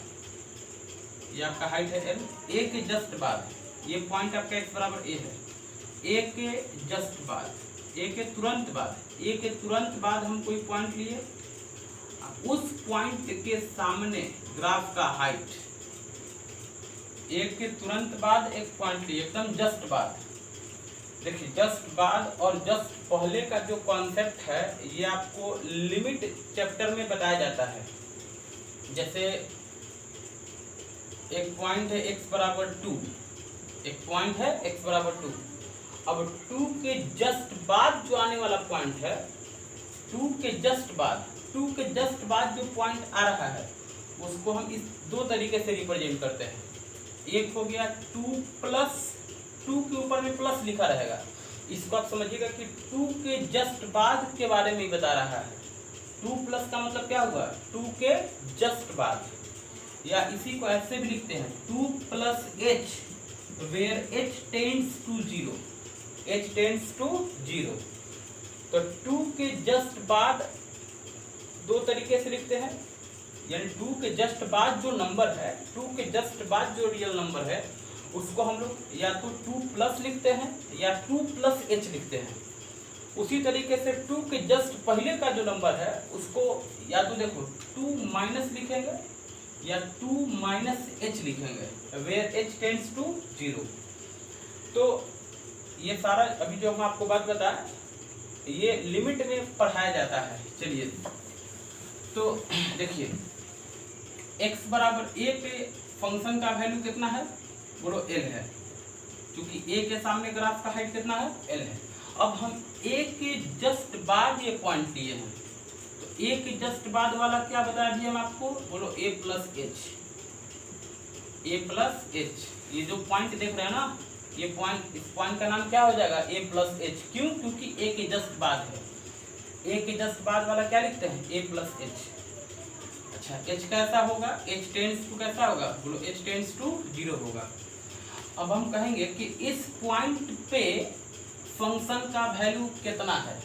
ये आपका हाइट है l, a के जस्ट बाद ये पॉइंट आपका x बराबर a है, a के जस्ट बाद, a के तुरंत बाद, a के तुरंत बाद हम कोई पॉइंट लिए, उस पॉइंट के सामने ग्राफ का हाइट, a के तुरंत बाद एक पॉइंट लिए एकदम जस्ट बाद। देखिए जस्ट बाद और जस्ट पहले का जो कॉन्सेप्ट है ये आपको लिमिट चैप्टर में बताया जाता है। जैसे एक पॉइंट है x बराबर 2, एक पॉइंट है x बराबर 2, अब 2 के जस्ट बाद जो आने वाला पॉइंट है, 2 के जस्ट बाद जो पॉइंट आ रहा है उसको हम इस दो तरीके से रिप्रेजेंट करते हैं। एक हो गया 2 प्लस 2 के ऊपर में प्लस लिखा रहेगा, इसको आप समझिएगा कि 2 के जस्ट बाद के बारे में ही बता रहा है। 2 प्लस का मतलब क्या हुआ, 2 के जस्ट बाद, या इसी को ऐसे भी लिखते हैं 2 plus h where h tends to 0, h tends to 0। तो 2 के जस्ट बाद दो तरीके से लिखते हैं, यानी 2 के जस्ट बाद जो नंबर है, 2 के जस्ट बाद जो रियल नंबर है उसको हम लोग या तो 2 प्लस लिखते हैं या 2 प्लस h लिखते हैं। उसी तरीके से 2 के जस्ट पहले का जो नंबर है उसको या तो देखो 2 माइनस लिखेंगे या 2 माइनस h लिखेंगे वेयर h टेंड्स टू 0। तो ये सारा अभी जो हम आपको बात बताया ये लिमिट में पढ़ाया जाता है। चलिए तो देखिए x बराबर a पे फंक्शन का वैल्यू कितना है, बोलो l है, क्योंकि a के सामने ग्राफ का हाइट कितना है, l है। अब हम a के जस्ट बाद ये पॉइंट लिए हैं, तो a के जस्ट बाद वाला क्या बता दिए हम आपको, बोलो a प्लस h, ये जो पॉइंट देख रहे हैं ना, ये पॉइंट, इस पॉइंट का नाम क्या हो जाएगा, a प्लस h। क्यों, क्योंकि a के जस्ट बाद है, a के जस्ट बाद वाला क्या लिखते हैं, a प्लस h। अच्छा h कैसा होगा, h टेंड्स टू कैसा होगा, बोलो h टेंड्स टू 0 होगा। अब हम कहेंगे कि इस पॉइंट पे फंक्शन का वैल्यू कितना है,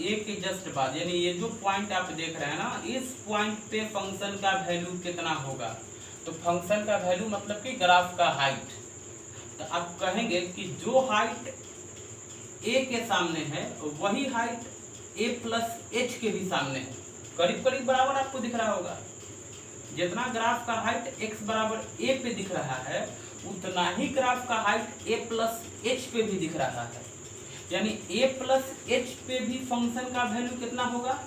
a के जस्ट बाद, यानी ये जो पॉइंट आप देख रहे हैं ना, इस पॉइंट पे फंक्शन का वैल्यू कितना होगा। तो फंक्शन का वैल्यू मतलब कि ग्राफ का हाइट। तो आप कहेंगे कि जो हाइट a के सामने है वही हाइट a प्लस h के भी सामने है, करीब करीब बराबर आपको दिख रहा होगा। जितना ग्राफ का हाइट x बराबर a पे दिख रहा है उतना ही ग्राफ का हाइट a प्लस h पे भी दिख रहा है, यानी a प्लस h पे भी फंक्शन का वैल्यू कितना होगा,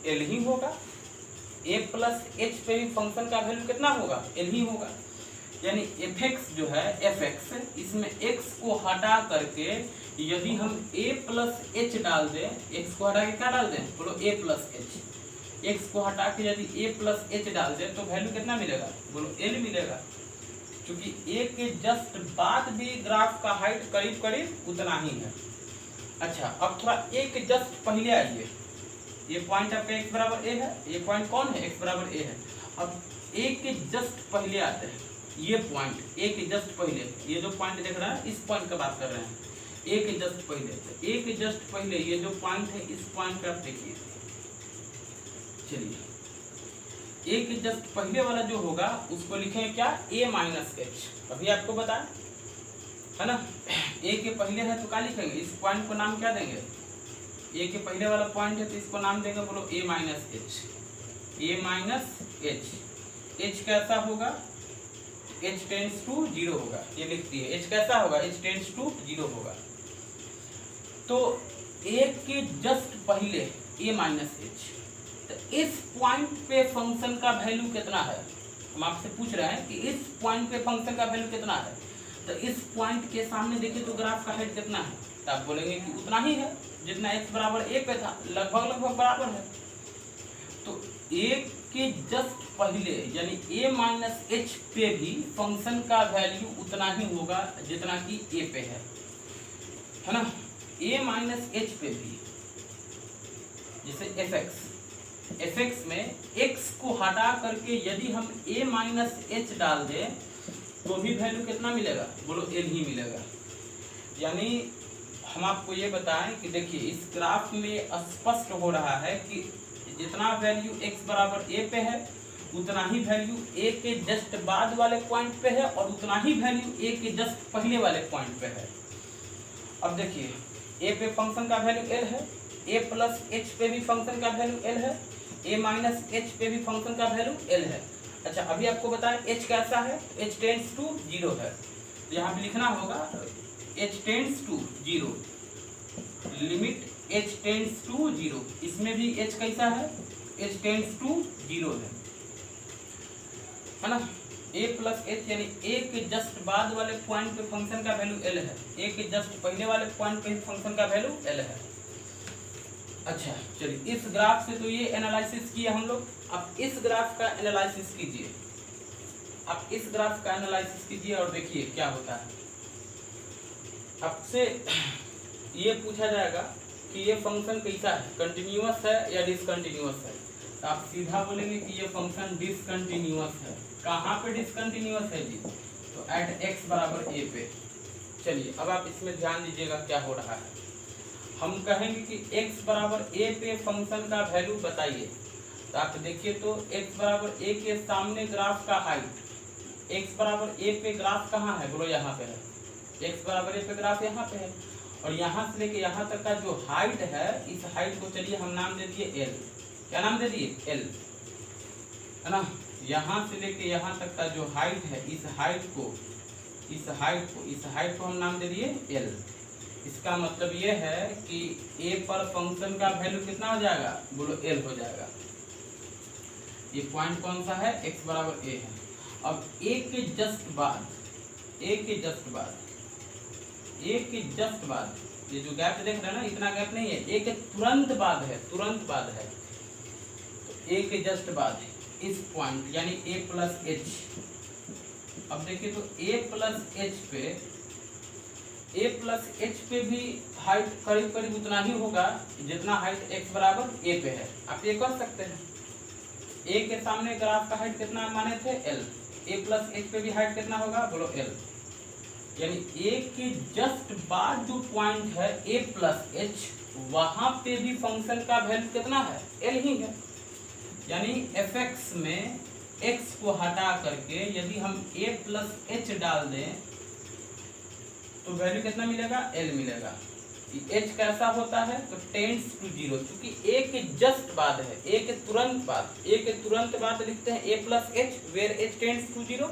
l ही होगा। a प्लस h पे भी फंक्शन का वैल्यू कितना होगा, l ही होगा। यानी fx जो है fx, इसमें x को हटा करके यदि हम a प्लस h डाल दें, x को हटा के क्या डाल दें, बोलो a प्लस h, x को हटा के यदि a प्लस h डाल दें तो वैल्यू कितना मिलेगा, बोलो l मिलेगा। क्योंकि a के जस्ट बाद भी ग्राफ का हाइट करीब करीब उतना ही है। अच्छा अब थोड़ा एक जस्ट पहले आइए, ये पॉइंट आपका x बराबर a है, ये पॉइंट कौन है x बराबर a है। अब a के जस्ट पहले आते हैं, ये पॉइंट a के जस्ट पहले, ये जो पॉइंट देख रहा है इस पॉइंट का बात कर रहे हैं, a के जस्ट पहले। तो a के जस्ट पहले ये जो पॉइंट है इस पॉइंट पे आप देखिए, चलिए a के जस्ट पहले वाला जो होगा उसको लिखेंगे क्या, a माइनस एच। अभी आपको बताया है ना, a के पहले है तो क्या लिखेंगे, इस पॉइंट को नाम क्या देंगे, a के पहले वाला पॉइंट है तो इसको नाम देंगे, बोलो a minus H, a minus H. h कैसा होगा, h टेंड्स टू 0 होगा, ये लिखती है h कैसा होगा, h टेंड्स टू 0 होगा। तो a के जस्ट पहले a माइनस एच, तो इस पॉइंट पे फंक्शन का वैल्यू कितना है, हम आपसे पूछ रहे हैं कि इस पॉइंट पे फंक्शन का वैल्यू कितना है। तो इस पॉइंट के सामने देखिए तो ग्राफ का हाइट कितना है, तो आप बोलेंगे कि उतना ही है जितना x बराबर a पे था, लगभग लगभग बराबर है। तो a के जस्ट पहले यानी a माइनस एच पे भी फंक्शन का वैल्यू उतना ही होगा जितना कि a पे है ना। a माइनस एच पे भी, जैसे fx में x को हटा करके यदि हम a माइनस एच डाल दें तो भी वैल्यू कितना मिलेगा, बोलो l ही मिलेगा। यानी हम आपको ये बताएं कि देखिए इस ग्राफ में स्पष्ट हो रहा है कि जितना वैल्यू x बराबर a पे है उतना ही वैल्यू a के जस्ट बाद वाले पॉइंट पे है और उतना ही वैल्यू a के जस्ट पहले वाले पॉइंट पे है। अब देखिए a पे फंक्शन का वैल्यू l है, a प्लस h पे भी फंक्शन का वैल्यू l है, a माइनस h पे भी फंक्शन का वैल्यू l है। अच्छा अभी आपको बताएं h कैसा है, h टेंड्स टू 0 है, तो यहाँ पे लिखना होगा h tends to 0, limit h tends to 0, इसमें भी h कैसा है, h टेंड्स टू 0 है ना। a प्लस h यानी a के जस्ट बाद वाले पॉइंट पे फंक्शन का वैल्यू l है, a के जस्ट पहले वाले पॉइंट पे फंक्शन का वैल्यू l है। अच्छा चलिए इस ग्राफ से तो ये एनालिसिस किया हम लोग, अब इस ग्राफ का एनालिसिस कीजिए, आप इस ग्राफ का एनालिसिस कीजिए और देखिए क्या होता है। आपसे ये पूछा जाएगा कि ये फंक्शन कैसा है, कंटिन्यूअस है या डिसकंटिन्यूअस है, तो आप सीधा बोलेंगे कि ये फंक्शन डिसकंटिन्यूअस है। कहाँ पे डिसकंटिन्यूअस है जी, तो एट x बराबर a पे। चलिए अब आप इसमें ध्यान दीजिएगा क्या हो रहा है। हम कहेंगे कि x बराबर a पे फंक्शन का वैल्यू बताइए, तो आप देखिए तो x बराबर a के सामने ग्राफ का हाइट, x बराबर a पे ग्राफ कहाँ है, बोलो यहाँ पे है, x बराबर a पे ग्राफ यहाँ पे है, और यहाँ से लेके यहाँ तक का जो हाइट है इस हाइट को चलिए हम नाम दे दिए l, क्या नाम दे दिए l, है ना। यहाँ से लेके यहाँ तक का जो हाइट है इस हाइट को हम नाम दे दिए l। इसका मतलब ये है कि a पर फंक्शन का वैल्यू कितना हो जाएगा, बोलो l हो जाएगा। ये पॉइंट कौन सा है, x बराबर a है। अब a के जस्ट बाद ये जो गैप देख रहे हैं ना, इतना गैप नहीं है, a के तुरंत बाद है, तो a के जस्ट बाद इस पॉइंट यानी a प्लस h। अब देखिए तो a प्लस h पे भी हाइट करीब करीब उतना ही होगा जितना हाइट x बराबर a पे है। आप ये कर सकते हैं, a के सामने ग्राफ का हाइट कितना माने थे l, a प्लस h पे भी हाइट कितना होगा, बोलो l। यानी a के जस्ट बाद जो पॉइंट है a प्लस h, वहां पे भी फंक्शन का वैल्यू कितना है, l ही है। यानी fx में x को हटा करके यदि हम a प्लस h डाल दें तो वैल्यू कितना मिलेगा, l मिलेगा। h कैसा होता है, तो टेंड्स टू 0, क्योंकि a के जस्ट बाद है, a के तुरंत बाद लिखते हैं a plus h where h tends to 0,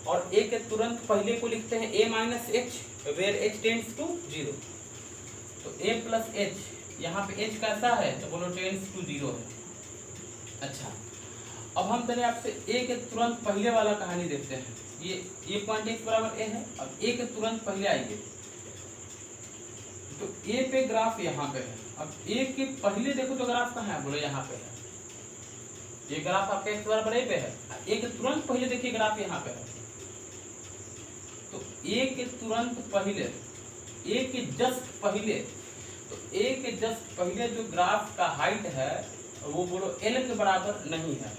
और a के तुरंत पहले को लिखते हैं a minus h where h tends to 0। तो a प्लस h, यहाँ पे h कैसा है, तो बोलो टेंड्स टू 0 है। अच्छा अब हम पहले आपसे a के तुरंत पहले वाला कहानी देखते हैं। ये पॉइंट x बराबर a है। अब a के तुरंत पहले आइए तो a पे ग्राफ यहाँ पे है। अब a के पहले देखो तो ग्राफ कहाँ है, बोलो यहाँ पे है। ये ग्राफ आपका x बराबर a पे है। a के तुरंत पहले देखिए ग्राफ यहाँ पे है। तो a के तुरंत पहले, a के जस्ट पहले तो ए के जस्ट पहले जो ग्राफ का हाइट है वो बोलो एल के बराबर नहीं है।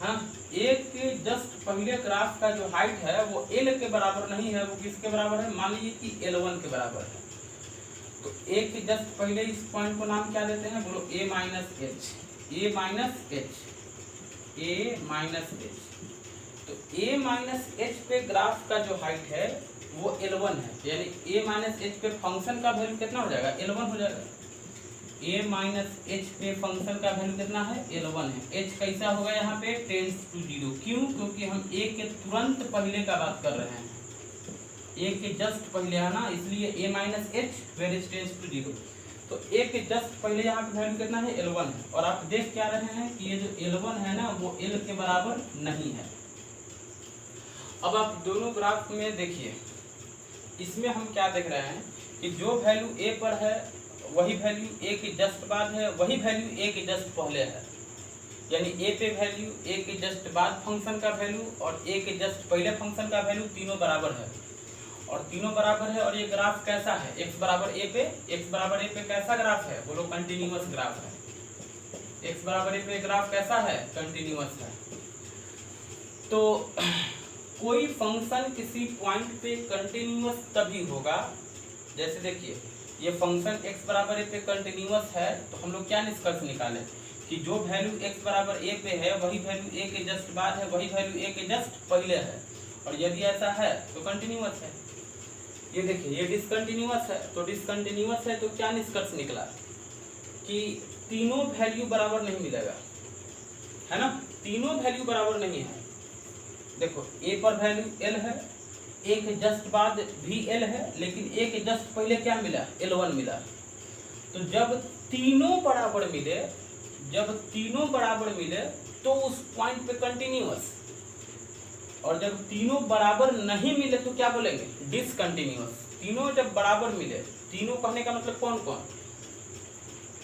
हाँ, ए के जस्ट पहले ग्राफ का जो हाइट है वो एल के बराबर नहीं है, वो किसके बराबर है? मान लीजिए कि L1 के बराबर है। तो ए के जस्ट पहले इस पॉइंट को नाम क्या देते हैं? बोलो A minus H, A minus H, A minus H. तो ए माइनस एच पे ग्राफ का जो हाइट है वो L1 है, यानी ए माइनस एच पे फंक्शन का वैल्यू कितना हो जाएगा? L1 हो जाएगा। ए माइनस एच पे फंक्शन का वैल्यू कितना है? L1 है। एच कैसा होगा यहाँ पे? Tends to 0। क्यों? क्योंकि हम ए के तुरंत पहले का बात कर रहे हैं, ए के जस्ट पहले है ना, इसलिए A minus H where is tends to 0। तो ए के जस्ट पहले यहाँ पे वैल्यू कितना है? L1 है। और आप देख क्या रहे हैं कि ये जो L1 है ना वो L के बराबर नहीं है। अब आप दोनों ग्राफ में देखिए, इसमें हम क्या देख रहे हैं कि जो वैल्यू ए पर है वही वैल्यू ए के जस्ट बाद है, वही वैल्यू ए के जस्ट पहले है। यानी ए पे वैल्यू, ए के जस्ट बाद फंक्शन का वैल्यू और ए के जस्ट पहले फंक्शन का वैल्यू तीनों बराबर है, और तीनों बराबर है। और ये ग्राफ कैसा है? x बराबर ए पे, x बराबर ए पे कैसा ग्राफ है? बोलो कंटिन्यूअस ग्राफ है। x बराबर ए पे ग्राफ कैसा है? कंटिन्यूअस है। तो कोई फंक्शन किसी पॉइंट पे कंटिन्यूअस तभी होगा, जैसे देखिए ये फंक्शन x बराबर ए पे कंटिन्यूअस है, तो हम लोग क्या निष्कर्ष निकालें कि जो वैल्यू x बराबर ए पे है वही वैल्यू ए के जस्ट बाद है, वही वैल्यू ए के जस्ट पहले है। और यदि ऐसा है तो कंटिन्यूअस है। ये देखिए ये डिसकंटिन्यूअस है, तो डिसकंटिन्यूअस है तो क्या निष्कर्ष निकला कि तीनों वैल्यू बराबर नहीं मिलेगा, है ना? तीनों वैल्यू बराबर नहीं है। देखो ए पर वैल्यू एल है, ए के जस्ट बाद भी एल है, लेकिन ए के जस्ट पहले क्या मिला? L1 मिला। तो जब तीनों बराबर मिले, जब तीनों बराबर मिले तो उस पॉइंट पे कंटिन्यूअस, और जब तीनों बराबर नहीं मिले तो क्या बोलेंगे? डिसकंटिन्यूअस। तीनों जब बराबर मिले, तीनों कहने का मतलब कौन कौन?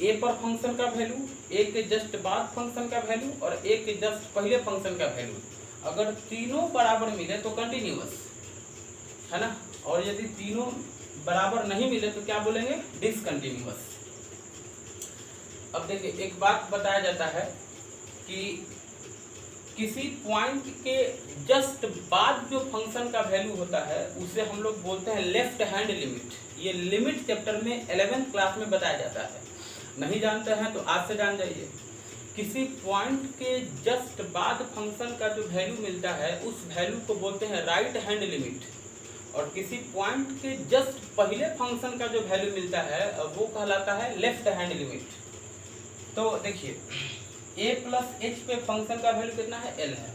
ए पर फंक्शन का वैल्यू, ए के जस्ट बाद फंक्शन का वैल्यू और ए के जस्ट पहले फंक्शन का वैल्यू, अगर तीनों बराबर मिले तो कंटिन्यूअस, है ना? और यदि तीनों बराबर नहीं मिले तो क्या बोलेंगे? डिसकंटिन्यूअस। अब देखिए एक बात बताया जाता है कि किसी पॉइंट के जस्ट बाद जो फंक्शन का वैल्यू होता है उसे हम लोग बोलते हैं लेफ्ट हैंड लिमिट। ये लिमिट चैप्टर में 11th क्लास में बताया जाता है। नहीं जानते हैं तो आज से जान जाइए। किसी पॉइंट के जस्ट बाद फंक्शन का जो वैल्यू मिलता है उस वैल्यू को बोलते हैं राइट हैंड लिमिट, और किसी पॉइंट के जस्ट पहले फंक्शन का जो वैल्यू मिलता है वो कहलाता है लेफ्ट हैंड लिमिट। तो देखिए a प्लस एच पे फंक्शन का वैल्यू कितना है? L है,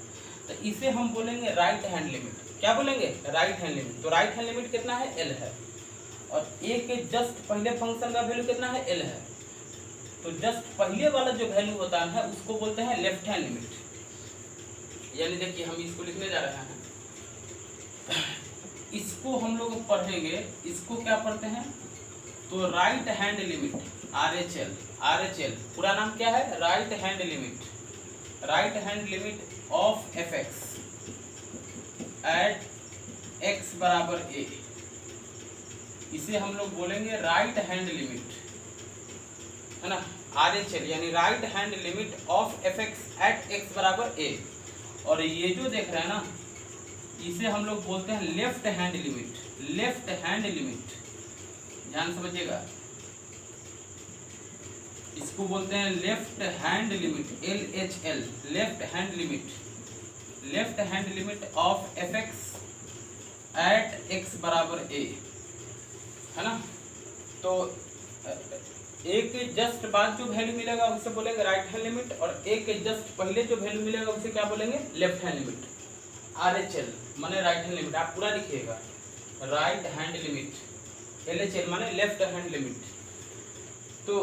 तो इसे हम बोलेंगे राइट हैंड लिमिट। क्या बोलेंगे? Right hand limit. तो राइट हैंड लिमिट कितना है? L है। और a के जस्ट पहले फंक्शन का वैल्यू कितना है? L है। तो जस्ट पहले वाला जो वैल्यू होता है उसको बोलते हैं लेफ्ट हैंड लिमिट। यानी देखिए हम इसको लिखने जा रहे हैं, इसको हम लोग पढ़ेंगे, इसको क्या पढ़ते हैं? तो right hand limit, RHL। RHL पूरा नाम क्या है? Right hand limit, right hand limit of fx at x बराबर a। इसे हम लोग बोलेंगे राइट हैंड लिमिट, है ना? RHL यानी right hand limit of fx at x बराबर a। और ये जो देख रहे हैं ना, इसे हम लोग बोलते हैं left hand limit. Left hand limit, ध्यान समझिएगा, इसको बोलते हैं left hand limit, LHL, left hand limit, left hand limit of fx at x बराबर a, है ना? तो a के जस्ट बाद जो वैल्यू मिलेगा उसे बोलेंगे राइट हैंड लिमिट, और a के जस्ट पहले जो वैल्यू मिलेगा उसे क्या बोलेंगे? Left hand limit. RHL माने राइट हैंड लिमिट, आप पूरा लिखिएगा, राइट हैंड लिमिट। LHL माने लेफ्ट हैंड लिमिट। तो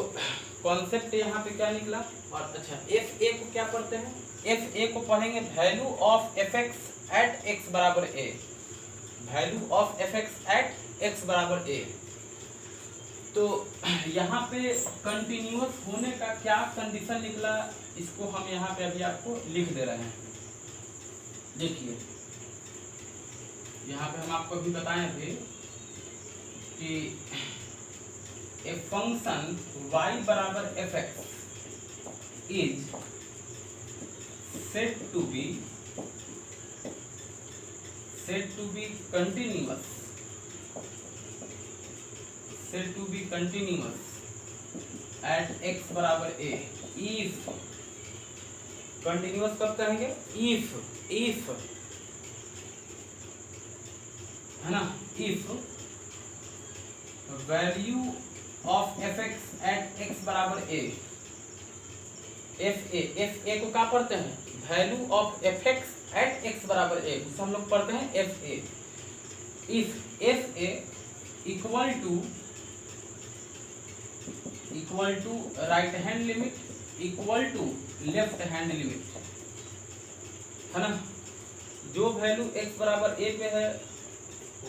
कॉन्सेप्ट यहाँ पे क्या निकला? और अच्छा FA को क्या पढ़ते हैं? FA को पढ़ेंगे value of fx at x बराबर a, value of fx at x बराबर a। तो यहाँ पे कंटिन्यूअस होने का क्या कंडीशन निकला, इसको हम यहाँ पे अभी आपको लिख दे रहे हैं। देखिए यहाँ पे हम आपको अभी बताए थे कि ए फंक्शन y बराबर F X is said to be continuous at x बराबर a if कंटिन्यूअस कब कहेंगे if है ना if value of F X at X बराबर a एफ ए को क्या पढ़ते हैं value of F X at X बराबर a उसे हम लोग पढ़ते हैं F A if F A equal to right hand limit equal to left hand limit है ना। जो वैल्यू x बराबर a पे है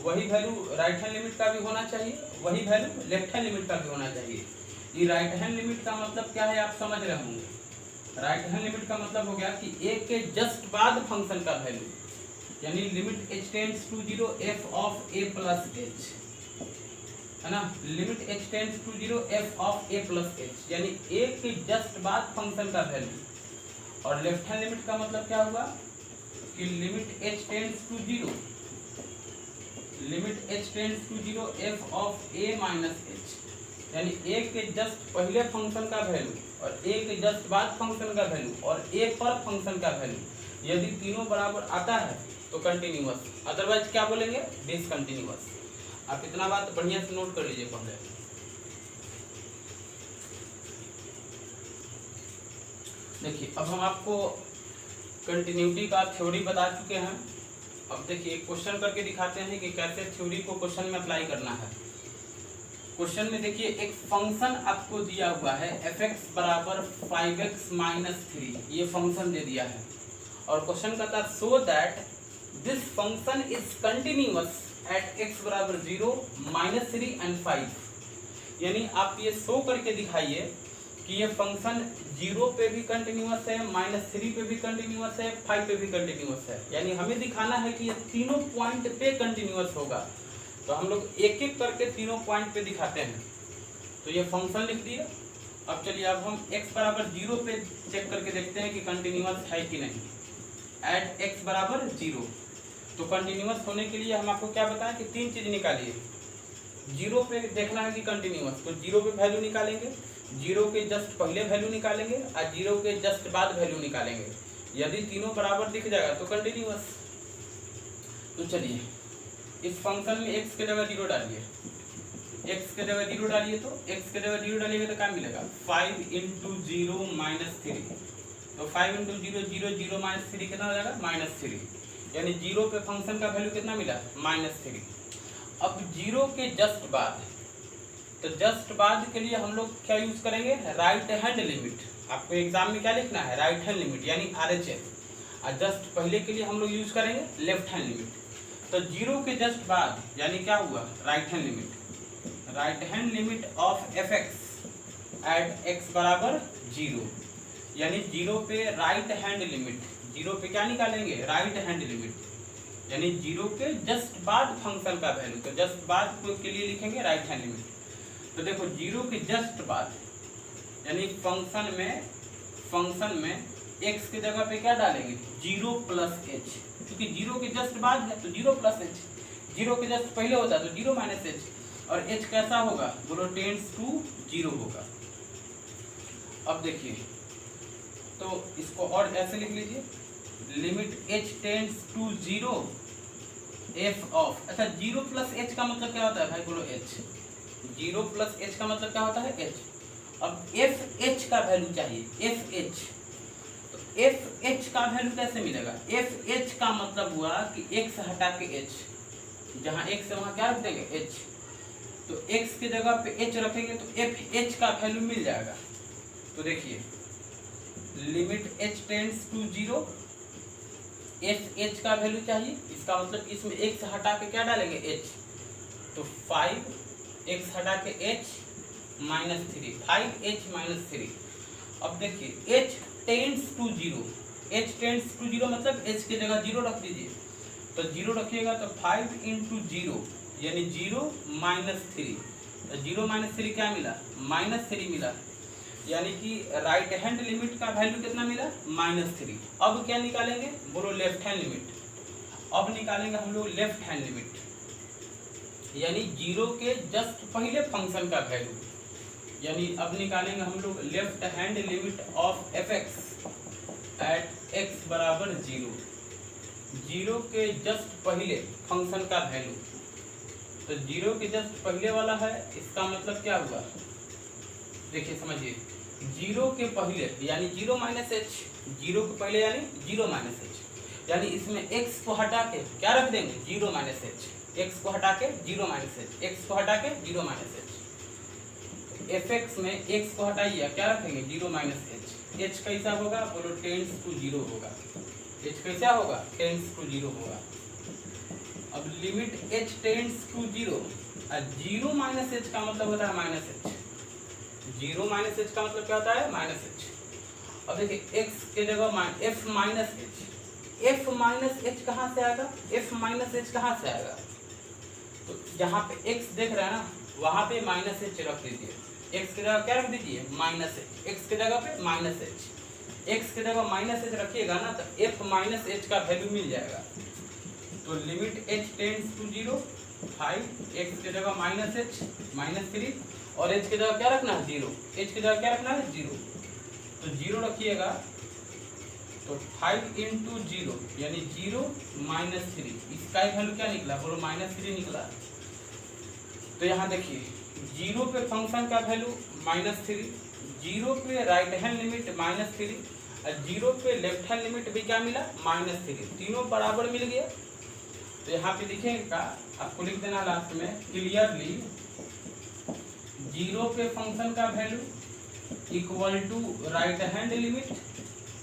वही वैल्यू राइट हैंड लिमिट का भी होना चाहिए, वही वैल्यू लेफ्ट हैंड लिमिट का भी होना चाहिए। ये राइट हैंड लिमिट का मतलब क्या है आप समझ रहे होंगे। राइट हैंड लिमिट का मतलब हो गया कि a के जस्ट बाद फंक्शन का वैल्यू, यानी limit h tends to 0 f of a plus h है ना। Limit h tends to 0 f of a plus h, यानी a के जस्ट बाद फंक्शन का वैल्यू। और लेफ्ट हैंड लिमिट का मतलब क्या हुआ कि limit h tends to 0 f of a minus h, यानी a के जस्ट पहले फंक्शन का वैल्यू और a के जस्ट बाद फंक्शन का वैल्यू और a पर फंक्शन का वैल्यू यदि तीनों बराबर आता है तो कंटिन्यूअस, अदरवाइज क्या बोलेंगे डिसकंटिन्यूअस। आप इतना बात बढ़िया से नोट कर लीजिए पहले। देखिए अब हम आपको कंटिन्यूटी का थ्योरी बता चुके हैं। अब देखिए क्वेश्चन करके दिखाते हैं कि कैसे थ्योरी को क्वेश्चन में अप्लाई करना है। क्वेश्चन में देखिए एक फंक्शन आपको दिया हुआ है एफ एक्स बराबर 5x माइनस 3, ये फंक्शन दे दिया है और क्वेश्चन कहता है so that this function is continuous at x बराबर 0, -3 एंड 5। यानी आप ये शो करके दिखाइए कि ये फंक्शन 0 पे भी कंटिन्यूअस है, -3 पे भी कंटिन्यूअस है, 5 पे भी कंटिन्यूअस है। यानी हमें दिखाना है कि ये तीनों पॉइंट पे कंटिन्यूअस होगा। तो हम लोग एक एक करके तीनों पॉइंट पे दिखाते हैं। तो ये फंक्शन लिख दिया। अब चलिए अब हम x बराबर 0 पे चेक करके देखते हैं कि कंटिन्यूअस है कि नहीं। एट x बराबर 0, तो कंटिन्यूअस होने के लिए हम आपको क्या बताएं कि तीन चीज निकालिए। 0 पे देखना है कि कंटिन्यूअस, तो 0 पे वैल्यू निकालेंगे, 0 के जस्ट पहले वैल्यू निकालेंगे और 0 के जस्ट बाद वैल्यू निकालेंगे। यदि तीनों बराबर दिख जाएगा तो कंटिन्यूअस। तो चलिए इस फंक्शन में x के जगह 0 डालिए, x के जगह 0 डालिए, तो x के जगह 0 डालिएगा तो क्या मिलेगा 5 × 0 - 3। तो 5 × 0 0 0 - 3 कितना हो जाएगा -3, यानी 0 पे फंक्शन का वैल्यू कितना मिला -3। अब 0 के जस्ट बाद, तो जस्ट बाद के लिए हम लोग क्या यूज करेंगे राइट हैंड लिमिट। आपको एग्जाम में क्या लिखना है राइट हैंड लिमिट यानी RHS, और जस्ट पहले के लिए हम लोग यूज करेंगे लेफ्ट हैंड लिमिट। तो 0 के जस्ट बाद यानी क्या हुआ right hand limit of F X at x बराबर 0, यानी 0 पे राइट हैंड लिमिट, 0 पे क्या निकालेंगे राइट हैंड लिमिट, यानी 0 के जस्ट बाद फंक्शन का वैल्यू। तो जस्ट बाद के लिए लिखेंगे राइट हैंड लिमिट। तो देखो 0 के जस्ट बाद यानी फंक्शन में x की जगह पे क्या डालेंगे 0 + h, क्योंकि 0 के जस्ट बाद है तो 0 + h, 0 के जस्ट पहले होता है तो 0 - h, और h कैसा होगा बोलो टेंड्स टू 0 होगा। अब देखिए तो इसको और ऐसे लिख लीजिए limit h tends to 0 f of, अच्छा 0 + h का मतलब क्या होता है भाई बोलो h, 0 + h का मतलब क्या होता है h। अब एफ एच का वैल्यू चाहिए एफ एच, तो एफ एच का वैल्यू कैसे मिलेगा एफ एच का मतलब हुआ कि x हटा के h, जहाँ x है वहाँ क्या रख देंगे h, तो x की जगह पे h रखेंगे तो एफ एच का वैल्यू मिल जाएगा। तो देखिए limit h tends to 0, F H का वैल्यू चाहिए, इसका मतलब इसमें x हटा के क्या डालेंगे h, तो 5x हटा के h -3, 5h - 3। अब देखिए h tends to 0, h tends to 0 मतलब h की जगह 0 रख दीजिए, तो 0 रखिएगा तो 5 × 0 यानी 0 - 3, जीरो माइनस थ्री क्या मिला, -3 मिला, यानी कि राइट हैंड लिमिट का वैल्यू कितना मिला, -3। अब क्या निकालेंगे, बोलो लेफ्ट हैंड लिमिट। अब निकालेंगे हम लोग लेफ्ट हैंड लिमिट, यानी जीरो के जस्ट पहले फंक्शन का वैल्यू, यानी अब निकालेंगे हम लोग left hand limit of F X at X बराबर जीरो। जीरो के जस्ट पहले फंक्शन का वैल्यू, तो जीरो के जस्ट पहले वाला है, इसका मतलब क्या हुआ, देखिए समझिए, जीरो के पहले यानी जीरो माइनस एच, जीरो के पहले यानी जीरो माइनस एच, यानी इसमें एक्स को हटा के क्या रख देंगे, जीरो माइनस एच, एक्स को हटा के जीरो माइनस एच, एक्स को हटा के zero minus H. F x में एक्स को हटाइए, क्या रखेंगे, जीरो माइनस एच। एच कैसा होगा, बोलो टेंड्स टू जीरो होगा। एच कैसा होगा, टेंड्स टू जीरो होगा। अब limit H tends to zero, zero minus H का मतलब होता है minus H, zero minus H का मतलब क्या होता है, माइनस एच। अब देखिए एक्स के जगह F minus H, F minus H कहाँ से आएगा, एफ माइनस एच कहाँ से आएगा, तो जहाँ पे एक्स देख रहा है ना, वहाँ पे माइनस एच रख दीजिए, एक्स की जगह क्या रख दीजिए, माइनस एच, एक्स की जगह पे माइनस एच, एक्स की जगह माइनस एच रखिएगा ना, तो एफ माइनस एच का वैल्यू मिल जाएगा। तो limit H tends to zero, 5 X की जगह माइनस एच -3, और एच की जगह क्या रखना है, जीरो, एच की जगह क्या रखना है, जीरो, तो जीरो रखिएगा, तो 5 इंटू जीरो यानी जीरो -3, इसका वैल्यू क्या निकला, बोलो -3 निकला। तो यहाँ देखिए जीरो पे फंक्शन का वैल्यू -3, जीरो पे राइट हैंड लिमिट -3, और जीरो पे लेफ्ट हैंड लिमिट भी क्या मिला, -3, तीनों बराबर मिल गया। तो यहाँ पे लिखेगा, आपको लिख देना लास्ट में क्लियरली, जीरो पे फंक्शन का value equal to right hand limit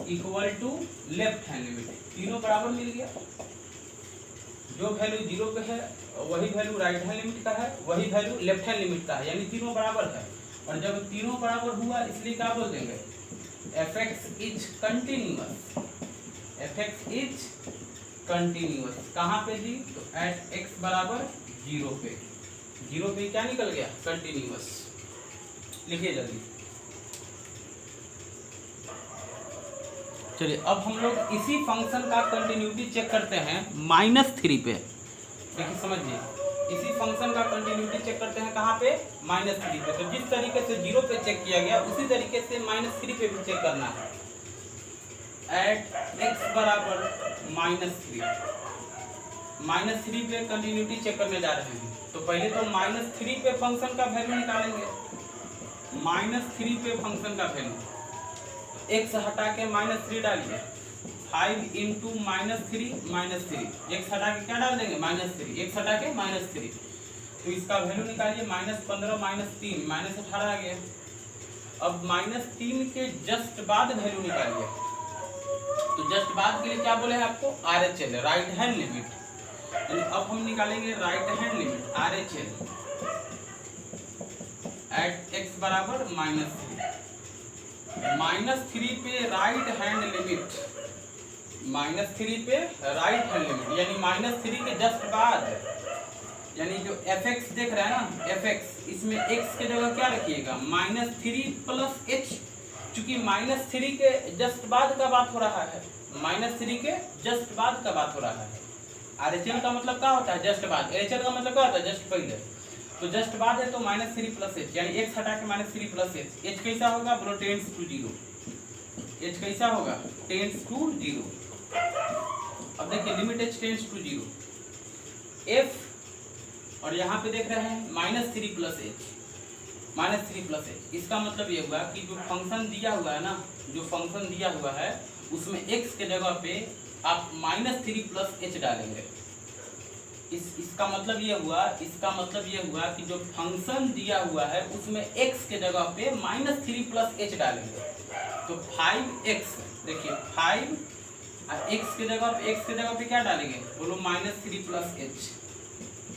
equal to left hand limit, तीनों बराबर मिल गया। जो वैल्यू जीरो पे है वही वैल्यू राइट हैंड लिमिट का है, वही वैल्यू लेफ्ट हैंड लिमिट का है, यानी तीनों बराबर है। और जब तीनों बराबर हुआ इसलिए क्या बोल देंगे, F X is continuous, F X is continuous. कहाँ पे जी, तो एट एक्स बराबर जीरो पे, जीरो पे क्या निकल गया, कंटिन्यूअस। लिखिए जल्दी। चलिए अब हम लोग इसी फंक्शन का कंटिन्यूटी चेक करते हैं -3 पे। देखिए समझिए, इसी फंक्शन का कंटिन्यूटी चेक करते हैं कहाँ पे, -3 पे। तो जिस तरीके से जीरो पे चेक किया गया उसी तरीके से -3 पे भी चेक करना है। एट एक्स बराबर -3 पे कंटिन्यूटी चेक करने जा रहे हैं। तो पहले तो -3 पे फंक्शन का वैल्यू निकालेंगे, -3 पे फंक्शन का वैल्यू, एक्स हटा के -3 डालिए, 5 इंटू -3 एक्स हटा के क्या डाल देंगे, -3, एक्स हटा के -3, तो इसका वैल्यू निकालिए, -15 -3 -18 आ गया। अब -3 के जस्ट बाद वैल्यू निकालिए, तो जस्ट बाद के लिए क्या बोले हैं आपको, RHL राइट हैंड लिमिट, यानी अब हम निकालेंगे right hand limit RHL at X बराबर -3 पे राइट हैंड लिमिट, -3 पे राइट हैंड लिमिट, यानी -3 के जस्ट बाद, यानी जो एफ एक्स देख रहे हैं ना, एफ एक्स, इसमें एक्स के जगह क्या रखिएगा, -3 प्लस एच, चूंकि -3 के जस्ट बाद का बात हो रहा है, -3 के जस्ट बाद का बात हो रहा है। RHL का मतलब क्या होता है, जस्ट बाद, LHL का मतलब क्या होता है, जस्ट पहले। तो जस्ट बाद है तो -3 प्लस एच, यानी एक्स हटा के -3 प्लस एच, एच कैसा होगा, बोलो टेंड्स टू जीरो, एच कैसा होगा, टेंड्स टू जीरो। अब देखिए limit H tends to zero, F, और यहाँ पे देख रहे हैं -3 प्लस एच, -3 प्लस एच, इसका मतलब ये हुआ कि जो फंक्शन दिया हुआ है ना, जो फंक्शन दिया हुआ है उसमें एक्स के जगह पे आप -3 प्लस एच डालेंगे। इसका मतलब ये हुआ कि जो फंक्शन दिया हुआ है उसमें x के जगह पे -3 प्लस एच डालेंगे, तो 5x, देखिए 5 और x के जगह पे क्या डालेंगे, बोलो -3 प्लस एच,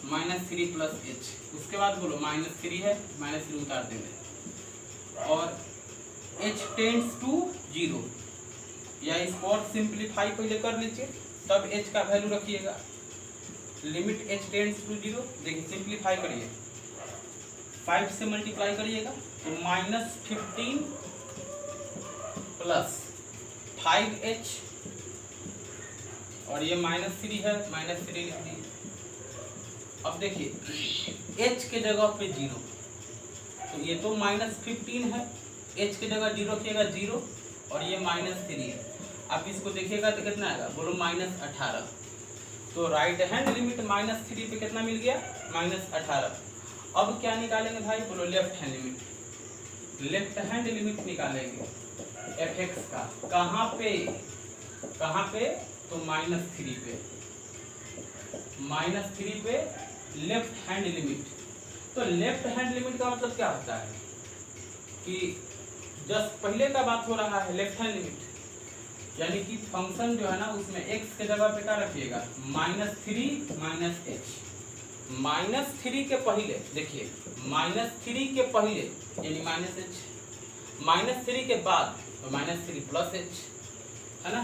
-3 प्लस एच, उसके बाद बोलो -3 है, -3 उतार देंगे, और h टेंड्स टू जीरो, या इसको और सिंप्लीफाई पहले कर लीजिए, तब h का वैल्यू रखिएगा। Limit h tends to zero, देखिए सिंप्लीफाई करिए, 5 से मल्टीप्लाई करिएगा तो -15 प्लस 5h और ये -3 है, -3 लिख दिए। अब देखिए h के जगह पे 0, तो ये तो -15 है, h के जगह 0 रखिएगा 0 और ये -3 है। आप इसको देखिएगा तो कितना आएगा, बोलो -18। तो राइट हैंड लिमिट -3 पे कितना मिल गया, -18। अब क्या निकालेंगे भाई, बोलो left hand limit. Left hand limit निकालेंगे fx का, कहाँ पे तो -3 पे, -3 पे लेफ्ट हैंड लिमिट। तो लेफ्ट हैंड लिमिट का मतलब क्या होता है कि जस्ट पहले का बात हो रहा है, लेफ्ट हैंड लिमिट यानी कि फंक्शन जो है ना उसमें x के जगह पे क्या रखिएगा, -3 -h। -3 के पहले देखिए, -3 के पहले यानी -h, -3 के बाद तो -3 प्लस h है ना।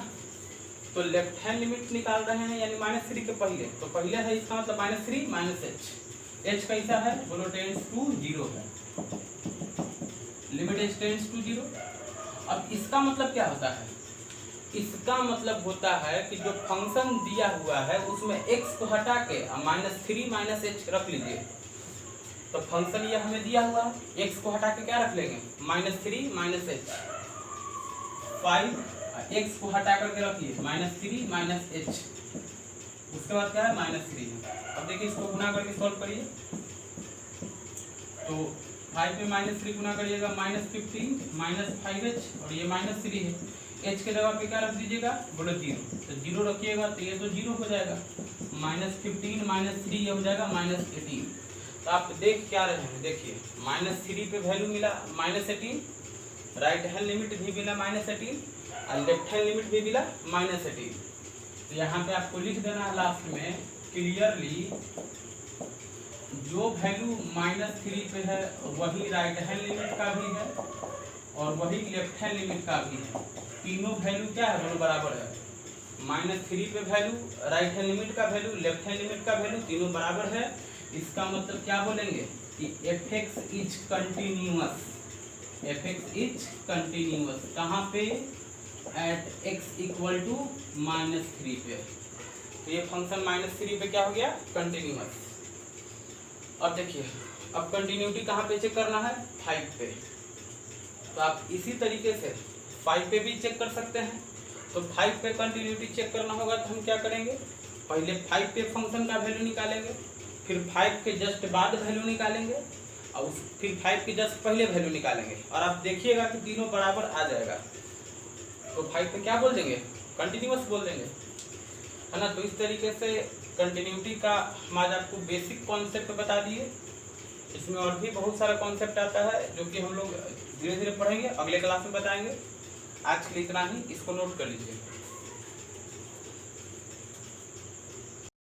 तो लेफ्ट हैंड लिमिट निकाल रहे हैं यानी -3 के पहले, तो पहले है इसका मतलब -3 -h। h कैसा है, बोलो टेंड्स टू 0 है, लिमिट h टेंड्स टू 0। अब इसका मतलब क्या होता है, इसका मतलब होता है कि जो फंक्शन दिया हुआ है उसमें x को हटा के -3 -h रख लीजिए। तो फंक्शन ये हमें दिया हुआ है, x को हटा के क्या रख लेंगे, -3 -h। 5 x को हटा करके रखिए -3 -h, उसके बाद क्या है -3 है। अब देखिए इसको गुना करके सॉल्व करिए, तो 5 पे -3 गुना करिएगा -15 -5h और ये -3 है। h के जगह पे क्या रख दीजिएगा, बोलो 0, तो 0 रखिएगा तो ये तो 0 हो जाएगा, -15 -3 ये हो जाएगा -18। तो आप देख क्या रहे हैं, देखिए -3 पे वैल्यू मिला -18, राइट हैंड लिमिट भी मिला -18 और लेफ्ट हैंड लिमिट भी मिला -18। तो यहाँ पे आपको लिख देना है लास्ट में क्लियरली, जो वैल्यू -3 पे है वही राइट हैंड लिमिट का भी है और वही लेफ्ट हैंड लिमिट का भी है। तीनों वैल्यू क्या है, दोनों बराबर है। -3 पे वैल्यू, राइट हैंड लिमिट का वैल्यू, लेफ्ट हैंड लिमिट का वैल्यू, तीनों बराबर है। इसका मतलब क्या बोलेंगे कि fx is continuous, fx is continuous कहाँ पे, एट x इक्वल टू -3 पे। तो ये फंक्शन -3 पे क्या हो गया, कंटिन्यूअस। अब देखिए, अब कंटिन्यूटी कहाँ पे चेक करना है, 5 पे। तो आप इसी तरीके से 5 पे भी चेक कर सकते हैं। तो 5 पे कंटिन्यूटी चेक करना होगा तो हम क्या करेंगे, पहले 5 पे फंक्शन का वैल्यू निकालेंगे, फिर 5 के जस्ट बाद वैल्यू निकालेंगे और फिर 5 के जस्ट पहले वैल्यू निकालेंगे और आप देखिएगा कि तीनों बराबर आ जाएगा। तो 5 पे क्या बोल देंगे, कंटिन्यूअस बोल देंगे, है ना। तो इस तरीके से कंटिन्यूटी का हम आज आपको बेसिक कॉन्सेप्ट बता दिए। इसमें और भी बहुत सारा कॉन्सेप्ट आता है जो कि हम लोग धीरे धीरे पढ़ेंगे, अगले क्लास में बताएंगे। आज के लिए इतना ही, इसको नोट कर लीजिए।